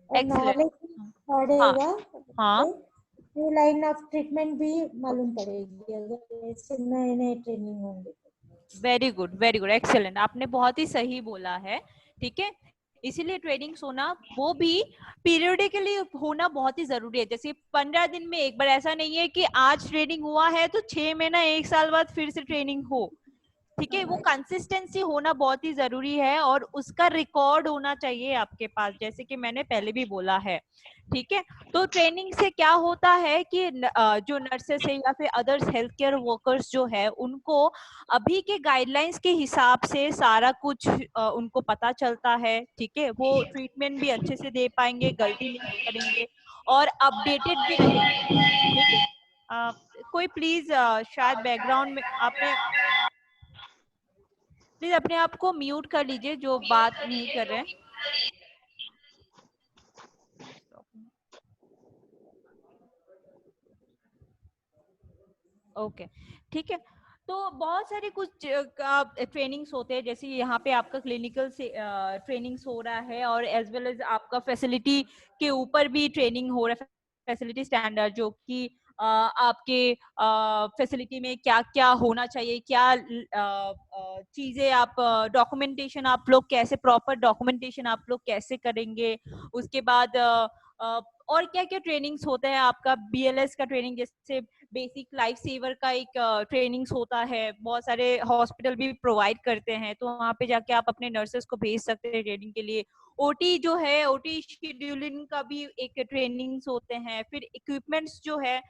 knowledge बढ़ेगा, हाँ न्यू लाइन ऑफ ट्रीटमेंट भी मालूम पड़ेगी अगर ऐसे नए नए ट्रेनिंग होंगे। Very good, very good, excellent, आपने बहुत ही सही बोला है। ठीक है, इसीलिए ट्रेनिंग्स होना, वो भी पीरियडिकली होना बहुत ही जरूरी है। जैसे 15 दिन में एक बार, ऐसा नहीं है कि आज ट्रेनिंग हुआ है तो 6 महीना 1 साल बाद फिर से ट्रेनिंग हो। ठीक है, वो कंसिस्टेंसी होना बहुत ही जरूरी है और उसका रिकॉर्ड होना चाहिए आपके पास, जैसे कि मैंने पहले भी बोला है। ठीक है, तो ट्रेनिंग से क्या होता है कि जो नर्सेस है या फिर अदर्स हेल्थ केयर वर्कर्स जो है, उनको अभी के गाइडलाइंस के हिसाब से सारा कुछ उनको पता चलता है। ठीक है, वो ट्रीटमेंट भी अच्छे से दे पाएंगे, गलती नहीं करेंगे और अपडेटेड भी रहेंगे। ठीक है, कोई प्लीज शायद बैकग्राउंड में आपने प्लीज अपने आप को म्यूट कर लीजिए जो बात नहीं कर रहे हैं। ओके, ठीक है, तो बहुत सारे कुछ ट्रेनिंग्स होते हैं, जैसे यहाँ पे आपका क्लिनिकल से ट्रेनिंग्स हो रहा है और एज वेल एज आपका फैसिलिटी के ऊपर भी ट्रेनिंग हो रहा है, फैसिलिटी स्टैंडर्ड, जो कि आपके फैसिलिटी में क्या क्या होना चाहिए, क्या चीजें आप डॉक्यूमेंटेशन आप लोग कैसे, प्रॉपर डॉक्यूमेंटेशन आप लोग कैसे करेंगे। उसके बाद और क्या क्या ट्रेनिंग्स होते हैं आपका, BLS का ट्रेनिंग, जैसे बेसिक लाइफ सेवर का एक ट्रेनिंग्स होता है, बहुत सारे हॉस्पिटल भी प्रोवाइड करते हैं, तो वहाँ पे जाके आप अपने नर्सेस को भेज सकते हैं ट्रेनिंग के लिए। OT जो है, OT शेड्यूलिंग का भी एक ट्रेनिंग्स होते हैं। फिर इक्विपमेंट्स जो है,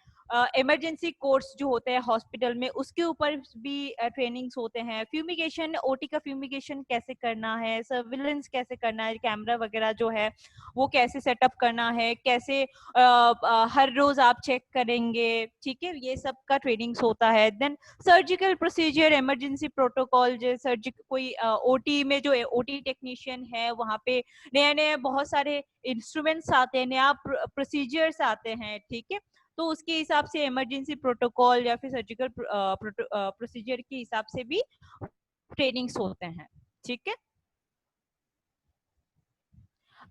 इमरजेंसी कोर्स जो होते हैं हॉस्पिटल में, उसके ऊपर भी ट्रेनिंग्स होते हैं। फ्यूमिगेशन, OT का फ्यूमिगेशन कैसे करना है, सर्विलेंस कैसे करना है, कैमरा वगैरह जो है वो कैसे सेटअप करना है, कैसे हर रोज आप चेक करेंगे। ठीक है, ये सब का ट्रेनिंग्स होता है। Then surgical procedure, emergency protocol, जो सर्जिकल कोई OT में जो OT टेक्नीशियन है, वहाँ पे नए नए बहुत सारे इंस्ट्रूमेंट्स आते हैं, नया प्रोसीजर्स आते हैं। ठीक है, तो उसके हिसाब से इमरजेंसी प्रोटोकॉल या फिर सर्जिकल प्रोसीजर के हिसाब से भी ट्रेनिंग्स होते हैं। ठीक है,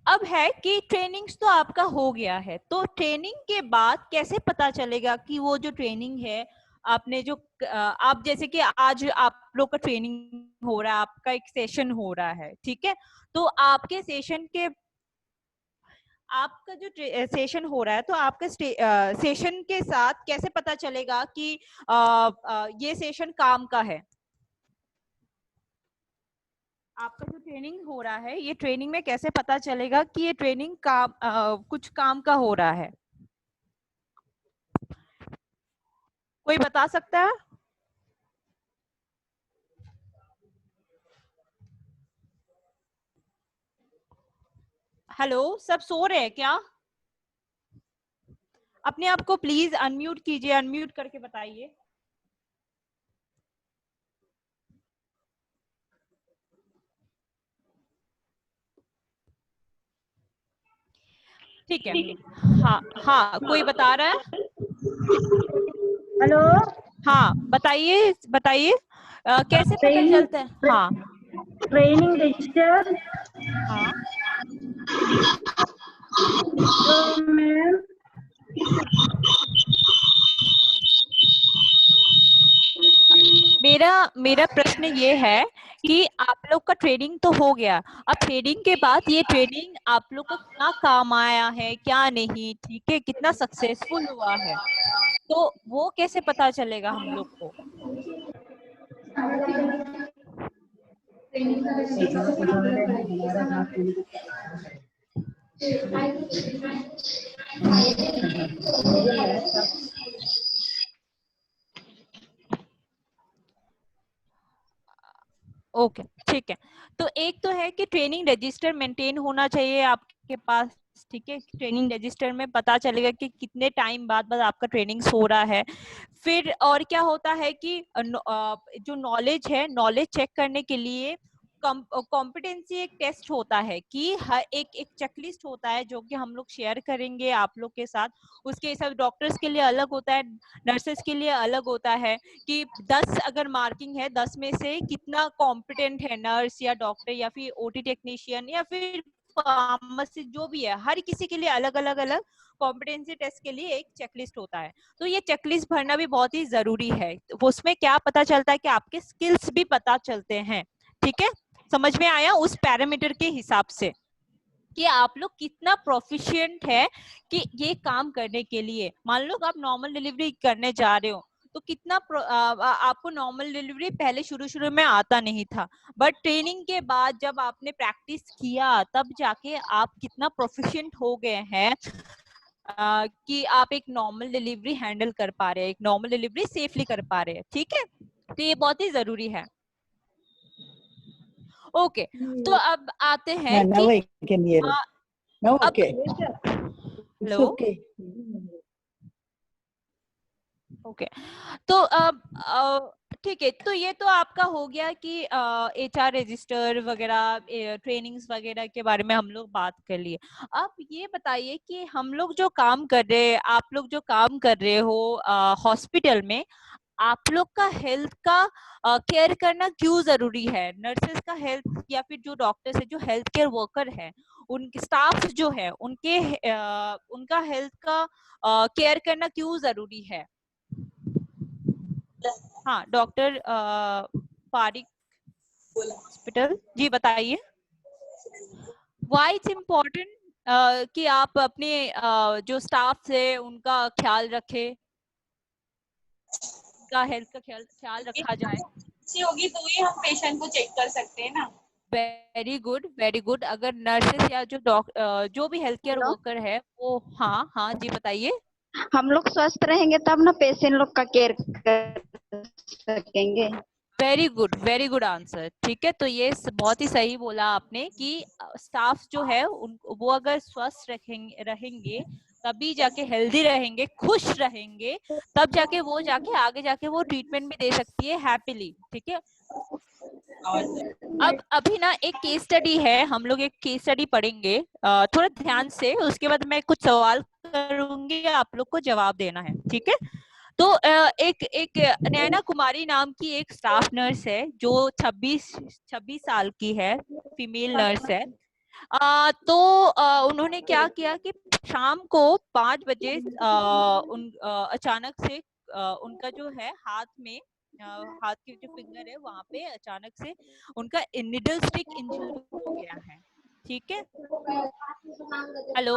अब है कि ट्रेनिंग्स तो आपका हो गया है, तो ट्रेनिंग के बाद कैसे पता चलेगा कि वो जो ट्रेनिंग है आपने जो आप, जैसे कि आज आप लोग का ट्रेनिंग हो रहा है, आपका एक सेशन हो रहा है। ठीक है, तो आपके सेशन के, आपका जो सेशन हो रहा है, तो आपका सेशन के साथ कैसे पता चलेगा कि ये सेशन काम का है। आपका जो ट्रेनिंग हो रहा है, ये ट्रेनिंग में कैसे पता चलेगा कि ये ट्रेनिंग काम कुछ काम का हो रहा है, कोई बता सकता है? हेलो, सब सो रहे हैं क्या? अपने आप को प्लीज अनम्यूट कीजिए, अनम्यूट करके बताइए। ठीक है, हाँ हाँ, कोई बता रहा है? हेलो, हाँ बताइए, बताइए कैसे पता चलता है? हाँ, ट्रेनिंग रजिस्टर, हाँ मैम मेरा प्रश्न ये है कि आप लोग का ट्रेनिंग तो हो गया, अब ट्रेनिंग के बाद ये ट्रेनिंग आप लोग को क्या काम आया है, क्या नहीं, ठीक है, कितना सक्सेसफुल हुआ है, तो वो कैसे पता चलेगा हम लोग को? ओके, ठीक है, तो एक तो है कि ट्रेनिंग रजिस्टर मेंटेन होना चाहिए आपके पास। ठीक है, ट्रेनिंग रजिस्टर में पता चलेगा कि कितने टाइम बाद आपका ट्रेनिंग हो रहा है। फिर और क्या होता है कि जो नॉलेज है, नॉलेज चेक करने के लिए कॉम्पिटेंसी एक टेस्ट होता है कि हर एक चेकलिस्ट होता है जो कि हम लोग शेयर करेंगे आप लोग के साथ। उसके हिसाब डॉक्टर्स के लिए अलग होता है, नर्सेस के लिए अलग होता है कि 10 अगर मार्किंग है, 10 में से कितना कॉम्पिटेंट है नर्स या डॉक्टर या फिर ओटी टेक्नीशियन या फिर फार्मासिस्ट, जो भी है, हर किसी के लिए अलग अलग कॉम्पिटेंसी टेस्ट के लिए एक चेकलिस्ट होता है। तो ये चेकलिस्ट भरना भी बहुत ही जरूरी है। उसमें क्या पता चलता है कि आपके स्किल्स भी पता चलते हैं। ठीक है, समझ में आया? उस पैरामीटर के हिसाब से कि आप लोग कितना प्रोफिशिएंट है कि ये काम करने के लिए। मान लो आप नॉर्मल डिलीवरी करने जा रहे हो तो कितना आपको नॉर्मल डिलीवरी पहले शुरू में आता नहीं था, बट ट्रेनिंग के बाद जब आपने प्रैक्टिस किया तब जाके आप कितना प्रोफिशिएंट हो गए हैं कि आप एक नॉर्मल डिलीवरी हैंडल कर पा रहे हैं, एक नॉर्मल डिलीवरी सेफली कर पा रहे हैं। ठीक है, तो ये बहुत ही जरूरी है। ओके, तो अब आते हैं कि हेलो, ओके, तो अब ठीक है, तो ये तो आपका हो गया कि HR रजिस्टर वगैरह, ट्रेनिंग्स वगैरह के बारे में हम लोग बात कर लिए। अब ये बताइए कि हम लोग जो काम कर रहे हैं, आप लोग जो काम कर रहे हो हॉस्पिटल में, आप लोग का हेल्थ का केयर करना क्यों जरूरी है? नर्सेस का हेल्थ या फिर जो डॉक्टर्स है, जो हेल्थ केयर वर्कर है, उनके स्टाफ जो है, उनके उनका हेल्थ का केयर करना क्यों जरूरी है? हाँ, डॉक्टर पारिक हॉस्पिटल जी बताइए। व्हाई इट्स इम्पोर्टेंट कि आप अपने जो स्टाफ है उनका ख्याल रखें, उनका हेल्थ का ख्याल रखा जाए। अच्छी होगी तो ही हम पेशेंट को चेक कर सकते हैं ना। Very good, very good. अगर नर्सेस या जो भी हेल्थ केयर वर्कर है वो, हाँ हाँ जी बताइए। हम लोग स्वस्थ रहेंगे तब ना पेशेंट लोग का केयर कर सकेंगे। Very good answer. ठीक है, तो ये बहुत ही सही बोला आपने कि स्टाफ जो है वो अगर स्वस्थ रहेंगे तभी जाके हेल्दी रहेंगे, खुश रहेंगे, तब जाके वो आगे जाके वो ट्रीटमेंट भी दे सकती है हैप्पीली। ठीक है, अब अभी ना एक केस स्टडी है, हम लोग एक केस स्टडी पढ़ेंगे थोड़ा ध्यान से, उसके बाद मैं कुछ सवाल करूंगी, आप लोग को जवाब देना है। ठीक है, तो एक नैना कुमारी नाम की एक स्टाफ नर्स है जो 26 साल की है, फीमेल नर्स है। तो उन्होंने क्या किया कि शाम को 5 बजे अचानक से उनका जो है हाथ के जो फिंगर है वहां पे अचानक से उनका निडल स्टिक इंजरी हो गया है। ठीक है, हेलो,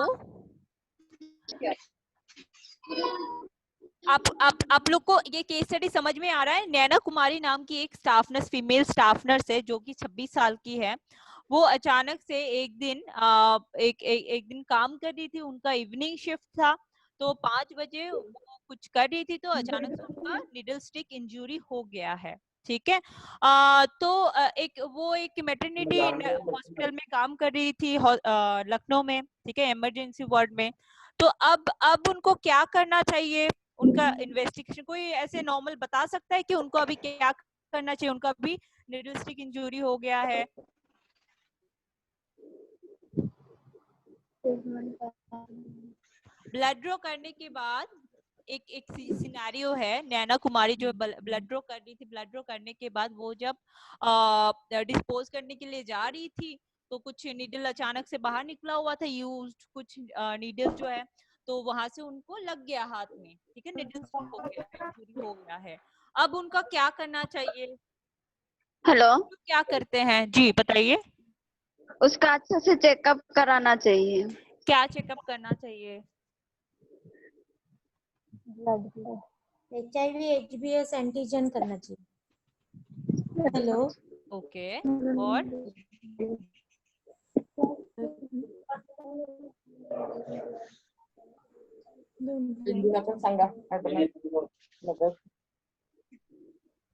आप लोग को ये केस स्टडी समझ में आ रहा है? नैना कुमारी नाम की एक staff nurse, female staff nurse है जो कि 26 साल की है। वो अचानक से एक दिन काम कर रही थी, उनका इवनिंग शिफ्ट था, तो 5 बजे वो कुछ कर रही थी तो अचानक से उनका निडल स्टिक इंजरी हो गया है। ठीक है, तो वो एक मैटरनिटी हॉस्पिटल में काम कर रही थी लखनऊ में। ठीक है, इमरजेंसी वार्ड में। तो अब उनको क्या करना चाहिए? उनका इन्वेस्टिगेशन कोई ऐसे नॉर्मल बता सकता है कि उनको अभी क्या करना चाहिए? उनका अभी निडल स्टिक इंजरी हो गया है। ब्लड ड्रॉ करने के बाद एक सिनेरियो है, नैना कुमारी जो ब्लड ड्रॉ कर रही थी, ब्लड ड्रॉ करने के बाद वो जब डिस्पोज करने के लिए जा रही थी तो कुछ नीडल अचानक से बाहर निकला हुआ था, यूज्ड कुछ नीडल जो है, तो वहां से उनको लग गया हाथ में। ठीक है, निडल स्टिक हो गया है, इंजरी हो गया है। अब उनका क्या करना चाहिए? हेलो, तो क्या करते हैं जी बताइए? उसका अच्छे से चेकअप कराना चाहिए। क्या चेकअप करना चाहिए? HIV HbS एंटीजन करना चाहिए। हेलो, ओके, और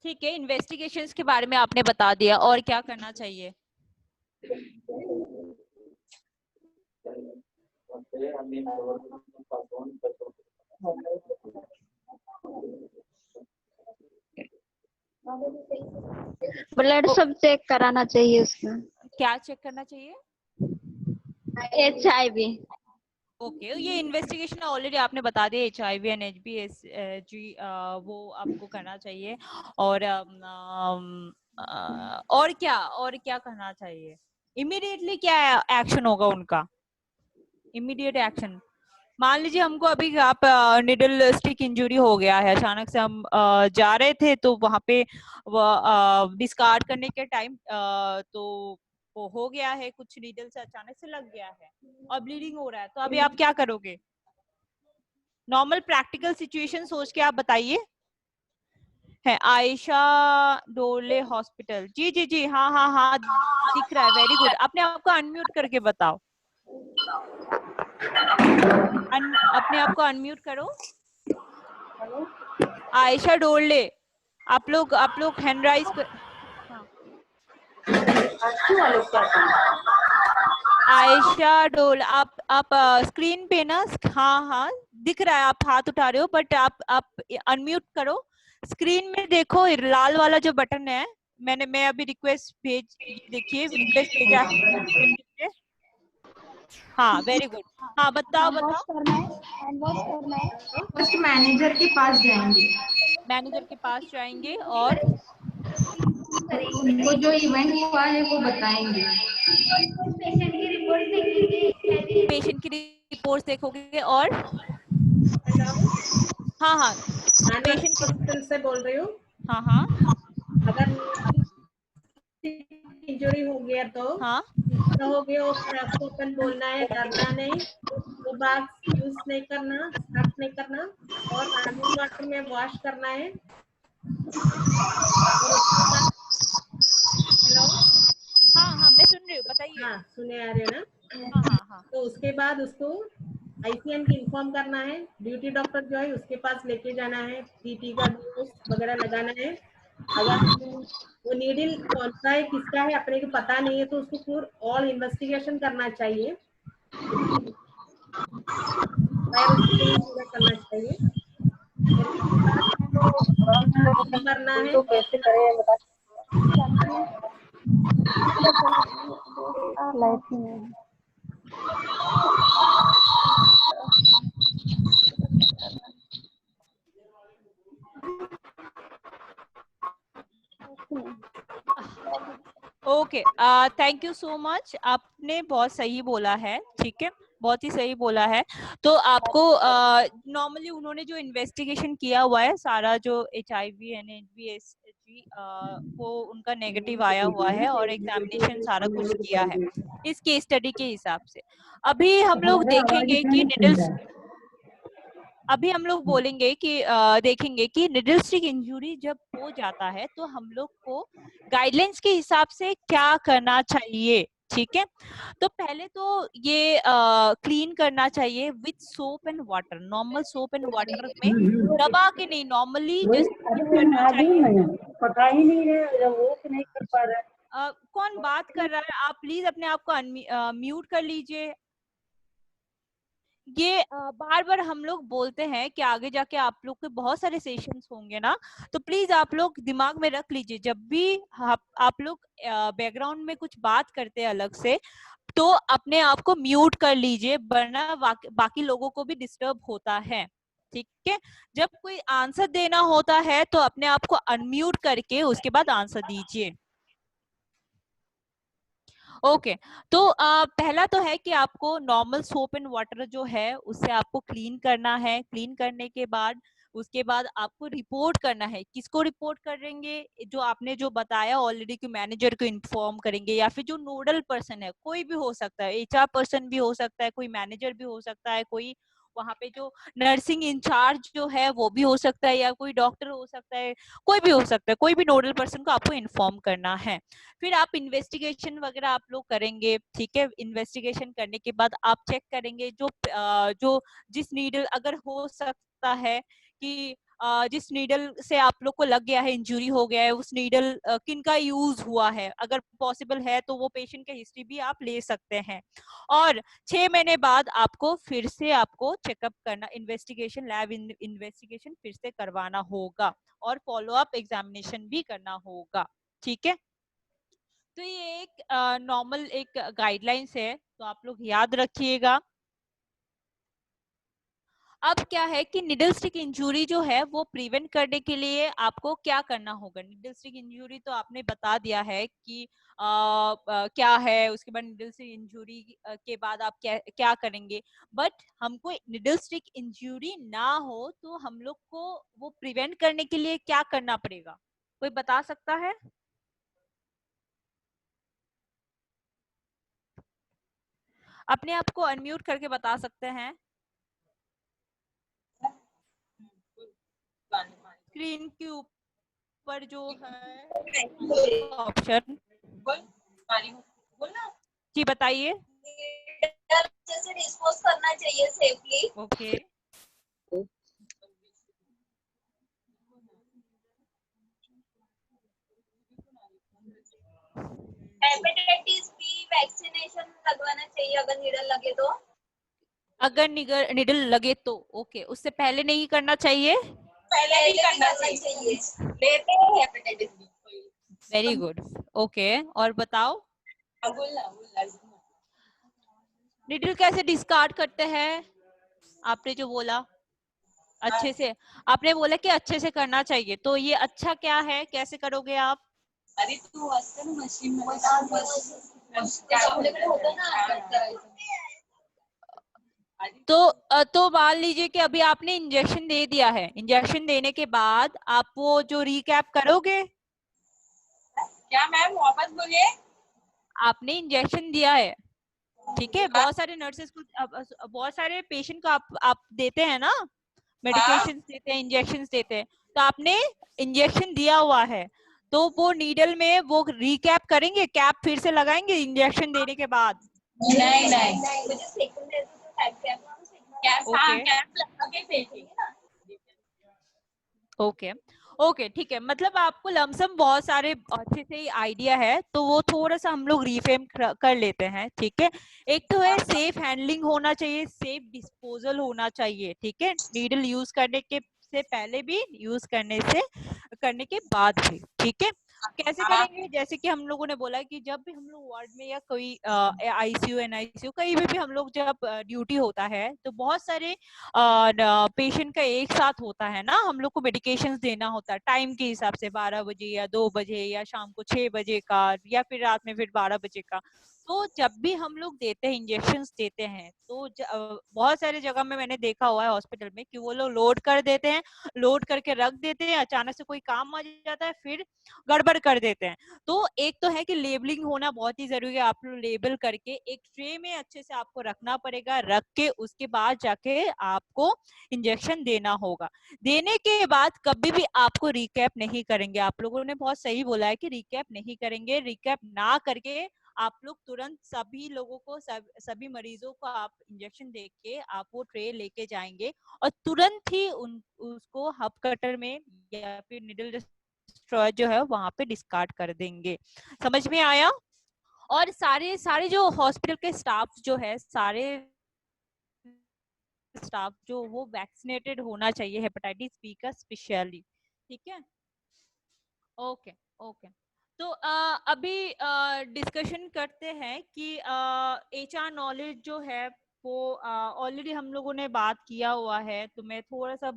ठीक है, इन्वेस्टिगेशंस के बारे में आपने बता दिया, और क्या करना चाहिए? ब्लड सब चेक कराना चाहिए उसमें। क्या चेक करना चाहिए? HIV। ओके, ये इन्वेस्टिगेशन ऑलरेडी आपने बता दिया, HIV एंड HbSg वो आपको करना चाहिए। और और क्या करना चाहिए? इमीडिएटली क्या एक्शन होगा उनका? इमीडिएट एक्शन, मान लीजिए हमको अभी आप निडल स्टिक इंजरी हो गया है, अचानक से हम जा रहे थे तो वहां पे डिस्कार्ड करने के टाइम तो वो हो गया है, कुछ नीडल से अचानक से लग गया है और ब्लीडिंग हो रहा है, तो अभी आप क्या करोगे? नॉर्मल प्रैक्टिकल सिचुएशन सोच के आप बताइए। है आयशा डोले हॉस्पिटल, जी जी जी, हाँ हाँ हाँ दिख रहा है, वेरी गुड। अपने आप को अनम्यूट करके बताओ, अपने आप को अनम्यूट करो। आयशा डोले, आप लोग हैंड राइज कर। हाँ। आयशा डोल, आप स्क्रीन पे ना, हाँ हाँ दिख रहा है, आप हाथ उठा रहे हो, बट आप अनम्यूट करो। स्क्रीन में देखो लाल वाला जो बटन है, मैं अभी रिक्वेस्ट भेज, देखिए रिक्वेस्ट भेजा है। हाँ वेरी गुड, हाँ बताओ। फर्स्ट मैनेजर के पास जाएंगे। मैनेजर के पास जाएंगे और उनको जो इवेंट हुआ है वो बताएंगे। पेशेंट की रिपोर्ट देखोगे और हाँ हाँ पेशेंट हॉस्पिटल से बोल रही हूँ। हाँ हाँ अगर इंजरी हो गया तो हाँ हो गया, आपको अपन बोलना है, डरना नहीं, वो बात यूज नहीं करना, स्टार्ट नहीं करना और आर्मी वाटर में वॉश करना है। हेलो, हाँ हाँ मैं सुन रही हूँ, बताइए। हाँ सुने आ रहे ना। हाँ हाँ हाँ तो उसके बाद उसको ICN की इन्फॉर्म करना है, ड्यूटी डॉक्टर जो है उसके पास लेके जाना है, टीटी का डोज वगैरह लगाना है। अगर वो नीडल कौन सा है, किसका है, अपने को पता नहीं है तो उसको पूरा ऑल इन्वेस्टिगेशन करना चाहिए, करना चाहिए। करना है तो कैसे करें बता। Okay, thank you so much, आपने बहुत सही बोला है, ठीक है, बहुत ही सही बोला है। तो आपको नॉर्मली उन्होंने जो इन्वेस्टिगेशन किया हुआ है, सारा जो HIV एंड HbSg वो उनका नेगेटिव आया हुआ है और एग्जामिनेशन सारा कुछ किया है इस केस स्टडी के हिसाब से। अभी हम लोग देखेंगे कि निडल्स, अभी हम लोग बोलेंगे कि देखेंगे कि निडल स्टिक इंजरी जब हो जाता है तो हम लोग को गाइडलाइंस के हिसाब से क्या करना चाहिए, ठीक है। तो पहले तो ये क्लीन करना चाहिए with soap and water, normal soap and water में, दबा के नहीं, नॉर्मली जस्ट करना चाहिए। पता ही नहीं है वो नहीं कर पा रहा है। कौन बात कर रहा है? आप प्लीज अपने आप को म्यूट कर लीजिए। ये बार बार हम लोग बोलते हैं कि आगे जाके आप लोग के बहुत सारे सेशंस होंगे ना, तो प्लीज आप लोग दिमाग में रख लीजिए, जब भी आप लोग बैकग्राउंड में कुछ बात करते हैं अलग से, तो अपने आप को म्यूट कर लीजिए, वरना बाकी लोगों को भी डिस्टर्ब होता है, ठीक है। जब कोई आंसर देना होता है तो अपने आप को अनम्यूट करके उसके बाद आंसर दीजिए। ओके तो पहला तो है कि आपको नॉर्मल सोप एंड वाटर जो है उससे आपको क्लीन करना है। क्लीन करने के बाद उसके बाद आपको रिपोर्ट करना है। किसको रिपोर्ट करेंगे? जो आपने जो बताया ऑलरेडी कि मैनेजर को इन्फॉर्म करेंगे, या फिर जो नोडल पर्सन है, कोई भी हो सकता है, HR पर्सन भी हो सकता है, कोई मैनेजर भी हो सकता है, कोई वहां पे जो नर्सिंग इंचार्ज जो है वो भी हो सकता है, या कोई डॉक्टर हो सकता है, कोई भी हो सकता है, कोई भी नोडल पर्सन को आपको इन्फॉर्म करना है। फिर आप इन्वेस्टिगेशन वगैरह आप लोग करेंगे, ठीक है। इन्वेस्टिगेशन करने के बाद आप चेक करेंगे जो जिस नीडल, अगर हो सकता है कि जिस नीडल से आप लोग को लग गया है, इंजरी हो गया है, उस नीडल किनका यूज हुआ है, अगर पॉसिबल है तो वो पेशेंट का हिस्ट्री भी आप ले सकते हैं। और 6 महीने बाद आपको फिर से आपको चेकअप करना, इन्वेस्टिगेशन, लैब इन्वेस्टिगेशन फिर से करवाना होगा और फॉलो अप एग्जामिनेशन भी करना होगा, ठीक है। तो ये एक नॉर्मल एक गाइडलाइंस है, तो आप लोग याद रखिएगा। अब क्या है कि निडल स्टिक इंजरी जो है वो प्रिवेंट करने के लिए आपको क्या करना होगा। निडल स्टिक इंजरी तो आपने बता दिया है कि क्या है, उसके बाद निडल स्टिक इंजरी के बाद आप क्या क्या करेंगे। बट हमको निडल स्टिक इंजरी ना हो तो हम लोग को वो प्रिवेंट करने के लिए क्या करना पड़ेगा, कोई बता सकता है? अपने आप को अनम्यूट करके बता सकते हैं। स्क्रीन के ऊपर जो है ऑप्शन जी बताइए। जैसे डिस्पोज करना चाहिए safely. Okay hepatitis B vaccination लगवाना चाहिए अगर नीडल लगे तो। अगर निडल लगे तो ओके, उससे पहले नहीं करना चाहिए। पहले भी करना चाहिए। लेते हैं hepatitis B. Very good. Okay और बताओ निडल कैसे डिस्कार्ड करते हैं? आपने जो बोला अच्छे से, आपने बोला कि अच्छे से करना चाहिए, तो ये अच्छा क्या है, कैसे करोगे आप? अरे तू मशीन में तो मान लीजिए कि अभी आपने इंजेक्शन दे दिया है, इंजेक्शन देने के बाद आप वो जो रिकैप करोगे। क्या मैम वापस बोलिए। आपने इंजेक्शन दिया है, ठीक है, बहुत सारे नर्सेस को बहुत सारे पेशेंट को आप देते हैं ना, मेडिकेशन देते हैं, इंजेक्शन देते हैं, तो आपने इंजेक्शन दिया हुआ है तो वो नीडल में वो रिकैप करेंगे, कैप फिर से लगाएंगे इंजेक्शन देने के बाद? नहीं ओके ओके ठीक है, मतलब आपको लमसम बहुत सारे अच्छे से आइडिया है, तो वो थोड़ा सा हम लोग रिफ्रेम कर लेते हैं, ठीक है। एक तो है सेफ हैंडलिंग होना चाहिए, सेफ डिस्पोजल होना चाहिए, ठीक है, नीडल यूज करने के से पहले भी, यूज करने के बाद भी, ठीक है। कैसे करेंगे, जैसे कि हम लोगों ने बोला कि जब भी हम लोग वार्ड में या कोई आईसीयू एनआईसीयू कहीं भी हम लोग जब ड्यूटी होता है तो बहुत सारे पेशेंट का एक साथ होता है ना, हम लोग को मेडिकेशंस देना होता है टाइम के हिसाब से, 12 बजे या 2 बजे या शाम को 6 बजे का या फिर रात में फिर 12 बजे का। तो जब भी हम लोग देते हैं, इंजेक्शंस देते हैं, तो बहुत सारे जगह में मैंने देखा हुआ है हॉस्पिटल में कि वो लोग लोड कर देते हैं, लोड करके रख देते हैं, अचानक से कोई काम आ जाता है फिर गड़बड़ कर देते हैं। तो एक तो है कि लेबलिंग होना बहुत ही जरूरी है, आप लोग लेबल करके एक ट्रे में अच्छे से आपको रखना पड़ेगा, रख के उसके बाद जाके आपको इंजेक्शन देना होगा। देने के बाद कभी भी आपको रिकैप नहीं करेंगे, आप लोगों ने बहुत सही बोला है कि रिकैप नहीं करेंगे। रिकैप ना करके आप लोग तुरंत सभी लोगों को सभी मरीजों को आप इंजेक्शन देके आप वो ट्रे लेके जाएंगे और तुरंत ही उसको हब कटर में या फिर निडल डिस्ट्रॉयर जो है वहां पे डिस्कार्ड कर देंगे। समझ में आया? और सारे सारे जो हॉस्पिटल के स्टाफ जो है, सारे स्टाफ जो वो वैक्सीनेटेड होना चाहिए हेपेटाइटिस बी का स्पेशली, ठीक है। ओके ओके, तो अभी डिस्कशन करते हैं कि एचआर नॉलेज जो है वो ऑलरेडी हम लोगों ने बात किया हुआ है, तो मैं थोड़ा सा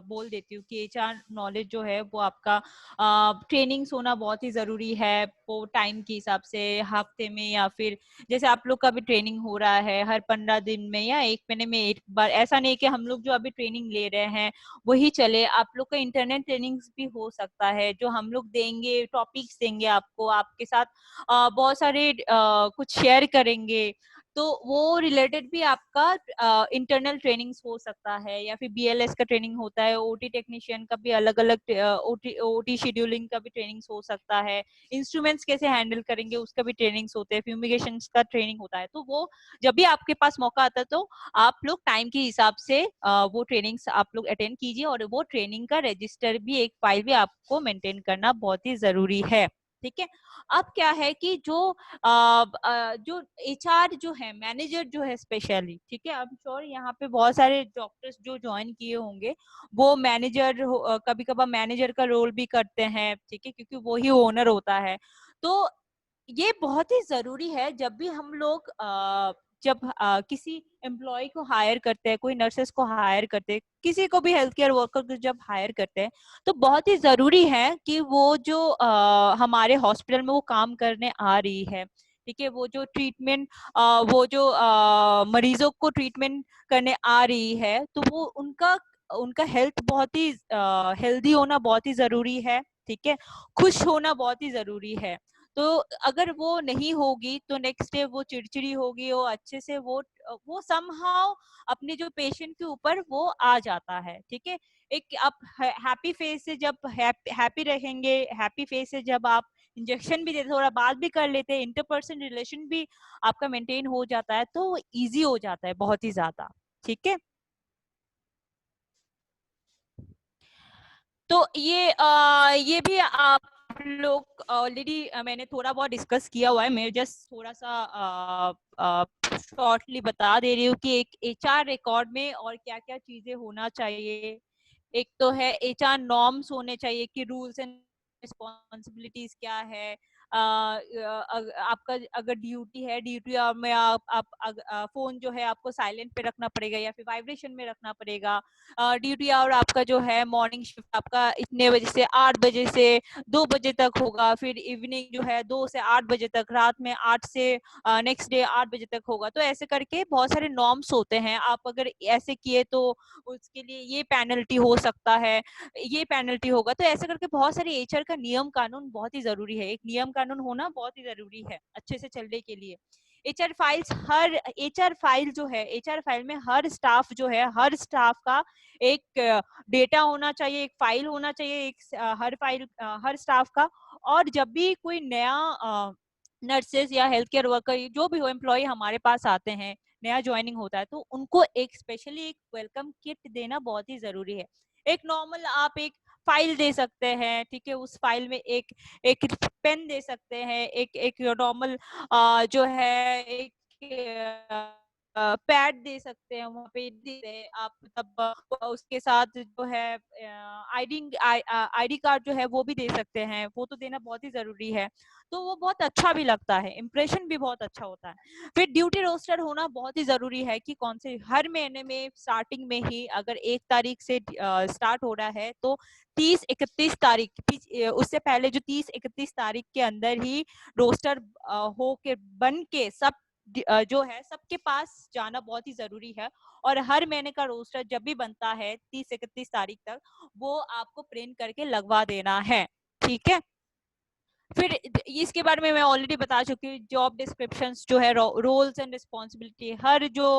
बोल देती हूँ कि एचआर नॉलेज जो है वो आपका ट्रेनिंग्स होना बहुत ही जरूरी है, वो टाइम के हिसाब से हफ्ते में या फिर जैसे आप लोग का भी ट्रेनिंग हो रहा है हर 15 दिन में या 1 महीने में एक बार, ऐसा नहीं कि हम लोग जो अभी ट्रेनिंग ले रहे हैं वही चले। आप लोग का इंटरनेट ट्रेनिंग्स भी हो सकता है जो हम लोग देंगे, टॉपिक्स देंगे आपको, आपके साथ बहुत सारे कुछ शेयर करेंगे, तो वो रिलेटेड भी आपका इंटरनल ट्रेनिंग्स हो सकता है, या फिर बीएलएस का ट्रेनिंग होता है, ओटी टेक्नीशियन का भी अलग अलग ओटी शेड्यूलिंग का भी ट्रेनिंग्स हो सकता है, इंस्ट्रूमेंट्स कैसे हैंडल करेंगे उसका भी ट्रेनिंग्स होते हैं, फ्यूमिगेशन का ट्रेनिंग होता है। तो वो जब भी आपके पास मौका आता है तो आप लोग टाइम के हिसाब से वो ट्रेनिंग्स आप लोग अटेंड कीजिए, और वो ट्रेनिंग का रजिस्टर भी, एक फाइल भी आपको मेंटेन करना बहुत ही जरूरी है। ठीक है। अब क्या है कि जो जो HR जो है, मैनेजर जो है स्पेशली, ठीक है, अब श्योर यहाँ पे बहुत सारे डॉक्टर्स जो ज्वाइन किए होंगे वो मैनेजर कभी कभार मैनेजर का रोल भी करते हैं, ठीक है, क्योंकि वो ही ओनर होता है। तो ये बहुत ही जरूरी है जब भी हम लोग जब किसी एम्प्लॉय को हायर करते हैं, कोई नर्सेस को हायर करते हैं, किसी को भी हेल्थ केयर वर्कर को जब हायर करते हैं, तो बहुत ही जरूरी है कि वो जो हमारे हॉस्पिटल में वो काम करने आ रही है, ठीक है, वो जो ट्रीटमेंट वो जो मरीजों को ट्रीटमेंट करने आ रही है, तो वो उनका हेल्थ बहुत ही हेल्दी होना बहुत ही जरूरी है, ठीक है, खुश होना बहुत ही जरूरी है। तो अगर वो नहीं होगी तो नेक्स्ट डे वो चिड़चिड़ी होगी, वो अच्छे से वो समहाउ अपने जो पेशेंट के ऊपर वो आ जाता है, ठीक है। एक आप हैप्पी फेस से जब हैप्पी रहेंगे, हैप्पी फेस से जब आप इंजेक्शन भी देते, थोड़ा बात भी कर लेते हैं, इंटरपर्सनल रिलेशन भी आपका मेंटेन हो जाता है, तो इजी हो जाता है बहुत ही ज्यादा, ठीक है। तो ये भी आप लोग ऑलरेडी मैंने थोड़ा बहुत डिस्कस किया हुआ है, मैं जस्ट थोड़ा सा शॉर्टली बता दे रही हूँ कि एक HR रिकॉर्ड में और क्या क्या चीजें होना चाहिए। एक तो है HR नॉर्म्स होने चाहिए कि रूल्स एंड रिस्पॉन्सिबिलिटीज क्या है। आपका अगर ड्यूटी है, ड्यूटी में आप फोन जो है आपको साइलेंट पे रखना पड़ेगा या फिर वाइब्रेशन में रखना पड़ेगा। ड्यूटी और आपका जो है मॉर्निंग शिफ्ट आपका इतने बजे से 8 बजे से 2 बजे तक होगा, फिर इवनिंग जो है 2 से 8 बजे तक, रात में 8 से नेक्स्ट डे 8 बजे तक होगा। तो ऐसे करके बहुत सारे नॉर्म्स होते हैं, आप अगर ऐसे किए तो उसके लिए ये पेनल्टी हो सकता है, ये पेनल्टी होगा। तो ऐसे करके बहुत सारे HR का नियम कानून बहुत ही जरूरी है, एक नियम कानून होना बहुत ही जरूरी है अच्छे से चलने के लिए। HR फाइल्स, हर HR फाइल जो है, HR फाइल में हर स्टाफ जो है, हर स्टाफ का एक डेटा होना चाहिए, एक फाइल होना चाहिए, एक हर फाइल हर स्टाफ का। और जब भी कोई नया नर्सेस या हेल्थ केयर वर्कर जो भी हो एम्प्लॉय हमारे पास आते हैं, नया ज्वाइनिंग होता है, तो उनको एक स्पेशली एक वेलकम किट देना बहुत ही जरूरी है। एक नॉर्मल आप एक फाइल दे सकते हैं, ठीक है, उस फाइल में एक एक पेन दे सकते हैं, एक एक नॉर्मल जो है एक पैड दे सकते हैं, वहाँ पे आप तब उसके साथ जो है आईडी कार्ड जो है वो भी दे सकते हैं, वो तो देना बहुत ही जरूरी है। तो वो बहुत अच्छा भी लगता है, इम्प्रेशन भी बहुत अच्छा होता है। फिर ड्यूटी रोस्टर होना बहुत ही जरूरी है कि कौन से हर महीने में स्टार्टिंग में ही, अगर 1 तारीख से स्टार्ट हो रहा है तो 30-31 तारीख, उससे पहले जो 30-31 तारीख के अंदर ही रोस्टर हो के बन के सब जो है सबके पास जाना बहुत ही जरूरी है। और हर महीने का रोस्टर जब भी बनता है 30-31 तारीख तक, वो आपको प्रिंट करके लगवा देना है, ठीक है। फिर इसके बारे में मैं ऑलरेडी बता चुकी हूँ, जॉब डिस्क्रिप्शंस जो है, रोल्स एंड रिस्पॉन्सिबिलिटी, हर जो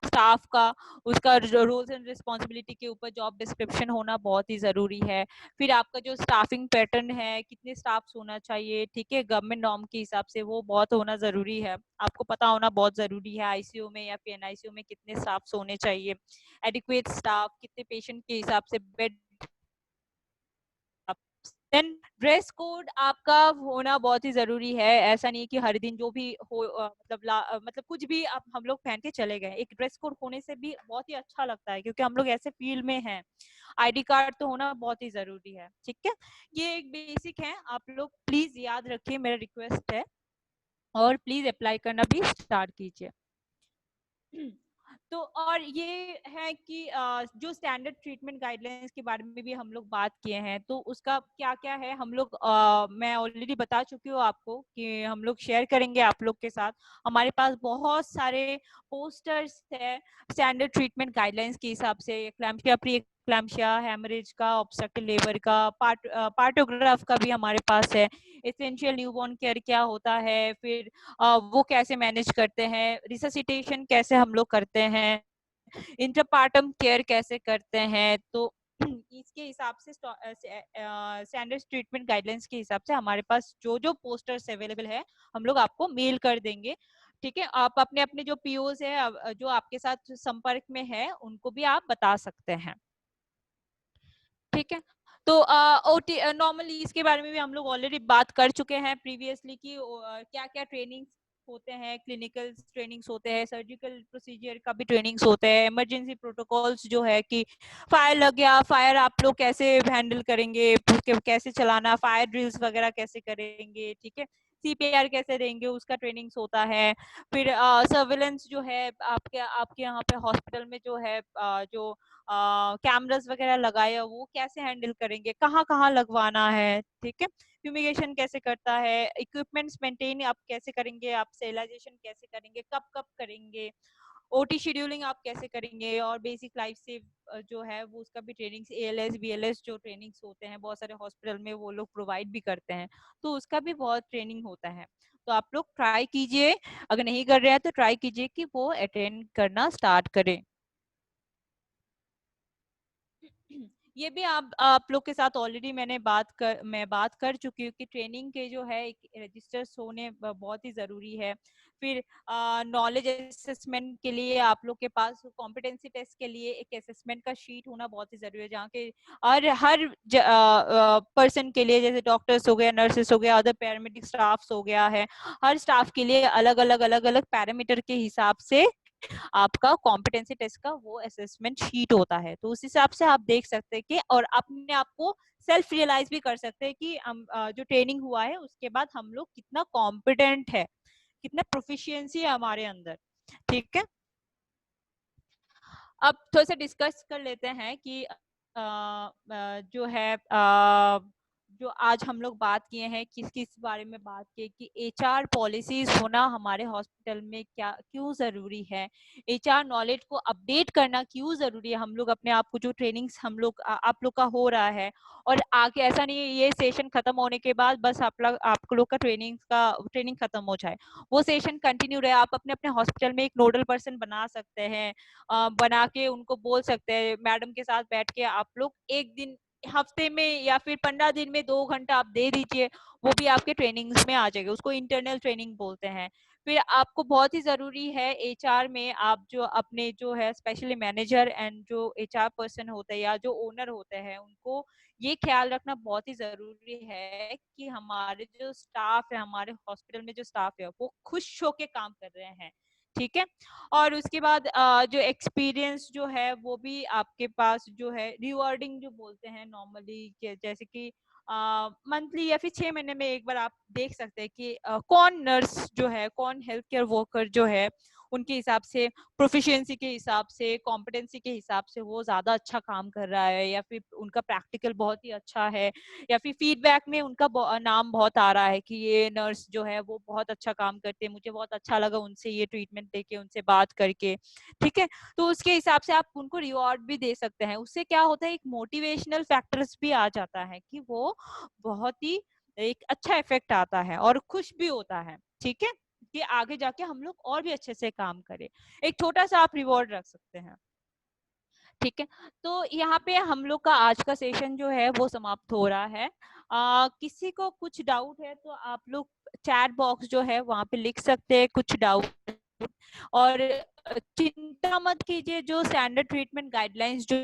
स्टाफ का उसका रोल्स एंड रिस्पॉन्सिबिलिटी के ऊपर जॉब डिस्क्रिप्शन होना बहुत ही जरूरी है। फिर आपका जो स्टाफिंग पैटर्न है, कितने स्टाफ्स होना चाहिए, ठीक है, गवर्नमेंट नॉर्म के हिसाब से वो बहुत होना जरूरी है, आपको पता होना बहुत जरूरी है। ICU में या फिर NICU में कितने स्टाफ्स होने चाहिए, एडिक्वेट स्टाफ, कितने पेशेंट के हिसाब से बेड। देन ड्रेस कोड आपका होना बहुत ही जरूरी है, ऐसा नहीं कि हर दिन जो भी हो मतलब कुछ भी आप हम लोग पहन के चले गए। एक ड्रेस कोड होने से भी बहुत ही अच्छा लगता है, क्योंकि हम लोग ऐसे फील्ड में हैं। ID कार्ड तो होना बहुत ही जरूरी है, ठीक है। ये एक बेसिक है, आप लोग प्लीज याद रखिए, मेरा रिक्वेस्ट है, और प्लीज अप्लाई करना भी स्टार्ट कीजिए। तो और ये है कि जो स्टैंडर्ड ट्रीटमेंट गाइडलाइंस के बारे में भी हम लोग बात किए हैं, तो उसका क्या क्या है हम लोग मैं ऑलरेडी बता चुकी हूँ आपको कि हम लोग शेयर करेंगे आप लोग के साथ। हमारे पास बहुत सारे पोस्टर्स है स्टैंडर्ड ट्रीटमेंट गाइडलाइंस के हिसाब से, क्लैम्पिया, प्री क्लैम्पिया, हेमरेज का, ऑब्स्ट्रक्टिव लेबर का, पार्टोग्राफ का भी हमारे पास है, एसेंशियल न्यूबॉर्न केयर क्या होता है, फिर वो कैसे मैनेज करते हैं, रिससिटेशन कैसे हम लोग करते हैं, इंटरपार्टम केयर कैसे करते हैं। तो इसके हिसाब से स्टैंडर्ड ट्रीटमेंट गाइडलाइंस के हिसाब से हमारे पास जो जो पोस्टर्स अवेलेबल है हम लोग आपको मेल कर देंगे, ठीक है। आप अपने अपने जो POs है जो आपके साथ संपर्क में है उनको भी आप बता सकते हैं, ठीक है। तो ओटी नॉर्मली इसके बारे में भी हम लोग ऑलरेडी बात कर चुके हैं प्रीवियसली कि क्या क्या ट्रेनिंग्स होते हैं, क्लिनिकल ट्रेनिंग्स होते हैं, सर्जिकल प्रोसीजर का भी ट्रेनिंग्स होते हैं, इमरजेंसी प्रोटोकॉल्स जो है कि फायर लग गया, फायर आप लोग कैसे हैंडल करेंगे, कैसे चलाना, फायर ड्रिल्स वगैरह कैसे करेंगे, ठीक है, सीपीआर कैसे देंगे, उसका ट्रेनिंग्स होता है। फिर सर्वेलेंस जो है आपके यहाँ पे हॉस्पिटल में जो है जो कैमरास वगैरह लगाए वो कैसे हैंडल करेंगे, कहाँ कहाँ लगवाना है, ठीक है, फ्यूमिगेशन कैसे करता है, इक्विपमेंट्स मेंटेन आप कैसे करेंगे, आप स्टेरिलाइजेशन कैसे करेंगे, कब कब करेंगे, ओटी शेड्यूलिंग आप कैसे करेंगे, और बेसिक लाइफ सेव जो है वो उसका भी ट्रेनिंग्स, एएलएस बीएलएस जो ट्रेनिंग्स होते हैं बहुत सारे हॉस्पिटल में वो लोग प्रोवाइड भी करते हैं, तो उसका भी बहुत ट्रेनिंग होता है। तो आप लोग ट्राई कीजिए, अगर नहीं कर रहे हैं तो ट्राई कीजिए कि वो अटेंड करना स्टार्ट करें। ये भी आप लोग के साथ ऑलरेडी मैं बात कर चुकी हूँ कि ट्रेनिंग के जो है एक रजिस्टर्स होने बहुत ही जरूरी है। फिर नॉलेज असेसमेंट के लिए आप लोग के पास कॉम्पिटेंसी टेस्ट के लिए एक असेसमेंट का शीट होना बहुत ही जरूरी है, जहाँ के हर पर्सन के लिए, जैसे डॉक्टर्स हो गया, नर्सेस हो गया, अदर पैरामेडिक स्टाफ्स हो गया है, हर स्टाफ के लिए अलग अलग पैरामीटर के हिसाब से आपका कॉम्पिटेंसी टेस्ट का वो असेसमेंट शीट होता है। तो उस हिसाब से आप देख सकते हैं कि, और अपने आप को सेल्फ रियलाइज भी कर सकते हैं कि हम जो ट्रेनिंग हुआ है उसके बाद हम लोग कितना कॉम्पिटेंट है, कितना प्रोफिशिएंसी है हमारे अंदर, ठीक है। अब थोड़ा सा डिस्कस कर लेते हैं कि जो है जो आज हम लोग बात किए हैं किस किस बारे में बात किए कि एचआर पॉलिसीज होना हमारे हॉस्पिटल में क्या क्यों जरूरी है, एचआर नॉलेज को अपडेट करना क्यों जरूरी है, हम लोग अपने आप को जो ट्रेनिंग्स हम लोग आप लोग का हो रहा है, और आगे ऐसा नहीं है ये सेशन खत्म होने के बाद बस आप लोग का ट्रेनिंग खत्म हो जाए, वो सेशन कंटिन्यू रहे। आप अपने अपने हॉस्पिटल में एक नोडल पर्सन बना सकते हैं, बना के उनको बोल सकते हैं, मैडम के साथ बैठ के आप लोग एक दिन हफ्ते में या फिर 15 दिन में 2 घंटा आप दे दीजिए, वो भी आपके ट्रेनिंग्स में आ जाएगा, उसको इंटरनल ट्रेनिंग बोलते हैं। फिर आपको बहुत ही जरूरी है एचआर में आप जो अपने जो है स्पेशली मैनेजर एंड जो एचआर पर्सन होते हैं या जो ओनर होते हैं उनको ये ख्याल रखना बहुत ही जरूरी है कि हमारे जो स्टाफ है, हमारे हॉस्पिटल में जो स्टाफ है वो खुश होके काम कर रहे हैं, ठीक है। और उसके बाद जो एक्सपीरियंस जो है वो भी आपके पास जो है रिवॉर्डिंग जो बोलते हैं नॉर्मली, जैसे कि मंथली या फिर 6 महीने में एक बार आप देख सकते हैं कि कौन नर्स जो है, कौन हेल्थ केयर वर्कर जो है उनके हिसाब से, प्रोफिशिएंसी के हिसाब से, कॉम्पिटेंसी के हिसाब से वो ज्यादा अच्छा काम कर रहा है, या फिर उनका प्रैक्टिकल बहुत ही अच्छा है, या फिर फीडबैक में उनका नाम बहुत आ रहा है कि ये नर्स जो है वो बहुत अच्छा काम करते हैं, मुझे बहुत अच्छा लगा उनसे ये ट्रीटमेंट लेके, उनसे बात करके, ठीक है। तो उसके हिसाब से आप उनको रिवॉर्ड भी दे सकते हैं। उससे क्या होता है एक मोटिवेशनल फैक्टर्स भी आ जाता है कि वो बहुत ही एक अच्छा इफेक्ट आता है और खुश भी होता है, ठीक है, कि आगे जाके हम लोग और भी अच्छे से काम करें। एक छोटा सा आप रिवॉर्ड रख सकते हैं, ठीक है। तो यहाँ पे हम लोग का आज का सेशन जो है वो समाप्त हो रहा है। किसी को कुछ डाउट है तो आप लोग चैट बॉक्स जो है वहां पे लिख सकते हैं कुछ डाउट, और चिंता मत कीजिए, जो स्टैंडर्ड ट्रीटमेंट गाइडलाइंस जो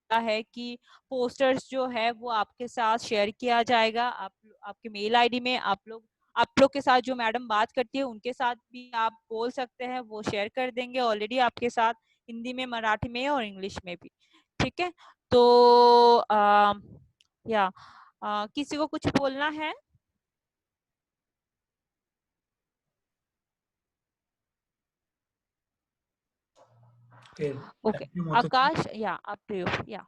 है कि पोस्टर्स जो है वो आपके साथ शेयर किया जाएगा, आपके मेल आईडी में आप लोग के साथ जो मैडम बात करती है उनके साथ भी आप बोल सकते हैं, वो शेयर कर देंगे ऑलरेडी आपके साथ, हिंदी में, मराठी में और इंग्लिश में भी, ठीक है। तो किसी को कुछ बोलना है? Okay. Okay. Akash, yeah, up to you. Yeah.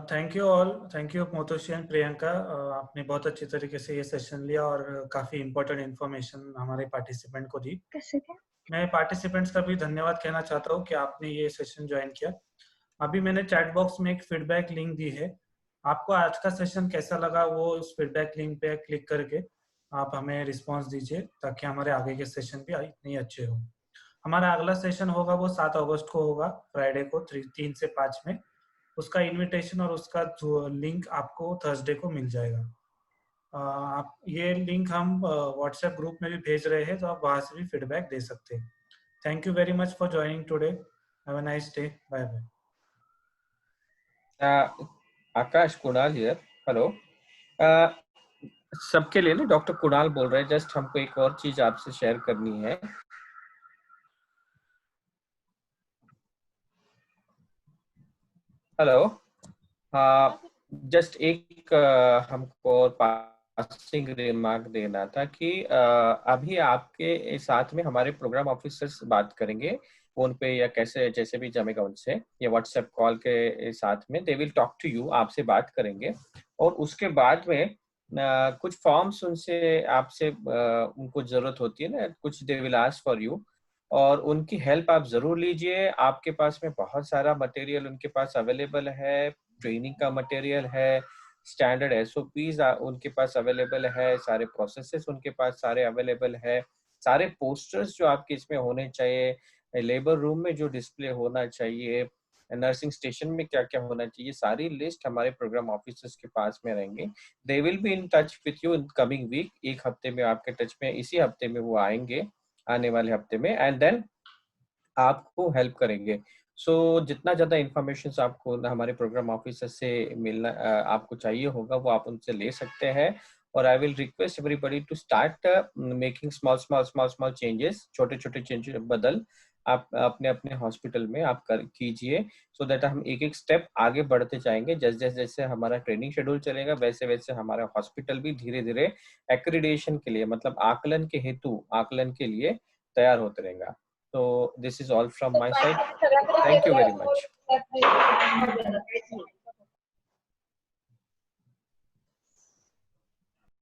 Thank you all, thank you Motoshi and Priyanka, आपने बहुत अच्छी तरीके से ये सेशन लिया और काफी इम्पोर्टेंट इन्फॉर्मेशन हमारे पार्टिसिपेंट को दी। मैं पार्टिसिपेंट्स का भी धन्यवाद कहना चाहता हूँ कि आपने ये सेशन ज्वाइन किया। अभी मैंने चैट बॉक्स में एक फीडबैक लिंक दी है, आपको आज का सेशन कैसा लगा वो उस फीडबैक लिंक पे क्लिक करके आप हमें रिस्पॉन्स दीजिए, ताकि हमारे आगे के सेशन भी इतने अच्छे हो। हमारा अगला सेशन होगा वो 7 अगस्त को होगा, फ्राइडे को 3 से 5 में। उसका इनविटेशन और उसका लिंक आपको थर्सडे को मिल जाएगा। आप ये लिंक हम व्हाट्सएप ग्रुप में भी भेज रहे हैं, तो आप वहां से भी फीडबैक दे सकते हैं। Thank you very much for joining today, have a nice day, bye bye. Akash, Kunal here. Hello, सबके लिए ना डॉक्टर कुणाल बोल रहे हैं, जस्ट हमको एक और चीज आपसे शेयर करनी है। हेलो, जस्ट एक हमको पासिंग रिमार्क देना था कि अभी आपके साथ में हमारे प्रोग्राम ऑफिसर्स बात करेंगे फोन पे या कैसे जैसे भी जमेगा उनसे, या व्हाट्सएप कॉल के साथ में। They will talk to you, आपसे बात करेंगे। और उसके बाद में कुछ फॉर्म्स उनसे आपसे उनको जरूरत होती है ना, कुछ they will ask for you, और उनकी हेल्प आप जरूर लीजिए। आपके पास में बहुत सारा मटेरियल उनके पास अवेलेबल है, ट्रेनिंग का मटेरियल है, स्टैंडर्ड एसओपीज उनके पास अवेलेबल है, सारे प्रोसेसेस उनके पास सारे अवेलेबल है, सारे पोस्टर्स जो आपके इसमें होने चाहिए, लेबर रूम में जो डिस्प्ले होना चाहिए, नर्सिंग स्टेशन में क्या क्या होना चाहिए, सारी लिस्ट हमारे प्रोग्राम ऑफिसर्स के पास में रहेंगे। They will be in touch with you in coming week. एक हफ्ते में आपके टच में, इसी हफ्ते में वो आएंगे, आने वाले हफ्ते में, एंड देन आपको हेल्प करेंगे। सो जितना ज्यादा इंफॉर्मेशन आपको हमारे प्रोग्राम ऑफिसर से मिलना आपको चाहिए होगा वो आप उनसे ले सकते हैं। और I will request everybody to start making small changes, छोटे छोटे चेंजेस बदल आप अपने अपने हॉस्पिटल में आप कीजिए, सो दैट हम एक एक स्टेप आगे बढ़ते जाएंगे। जैसे जैसे हमारा ट्रेनिंग शेड्यूल चलेगा वैसे वैसे हमारा हॉस्पिटल भी धीरे धीरे एक्रीडेशन के लिए, मतलब आकलन के हेतु, आकलन के लिए तैयार होते रहेगा। So this is all from my side. Thank you very much.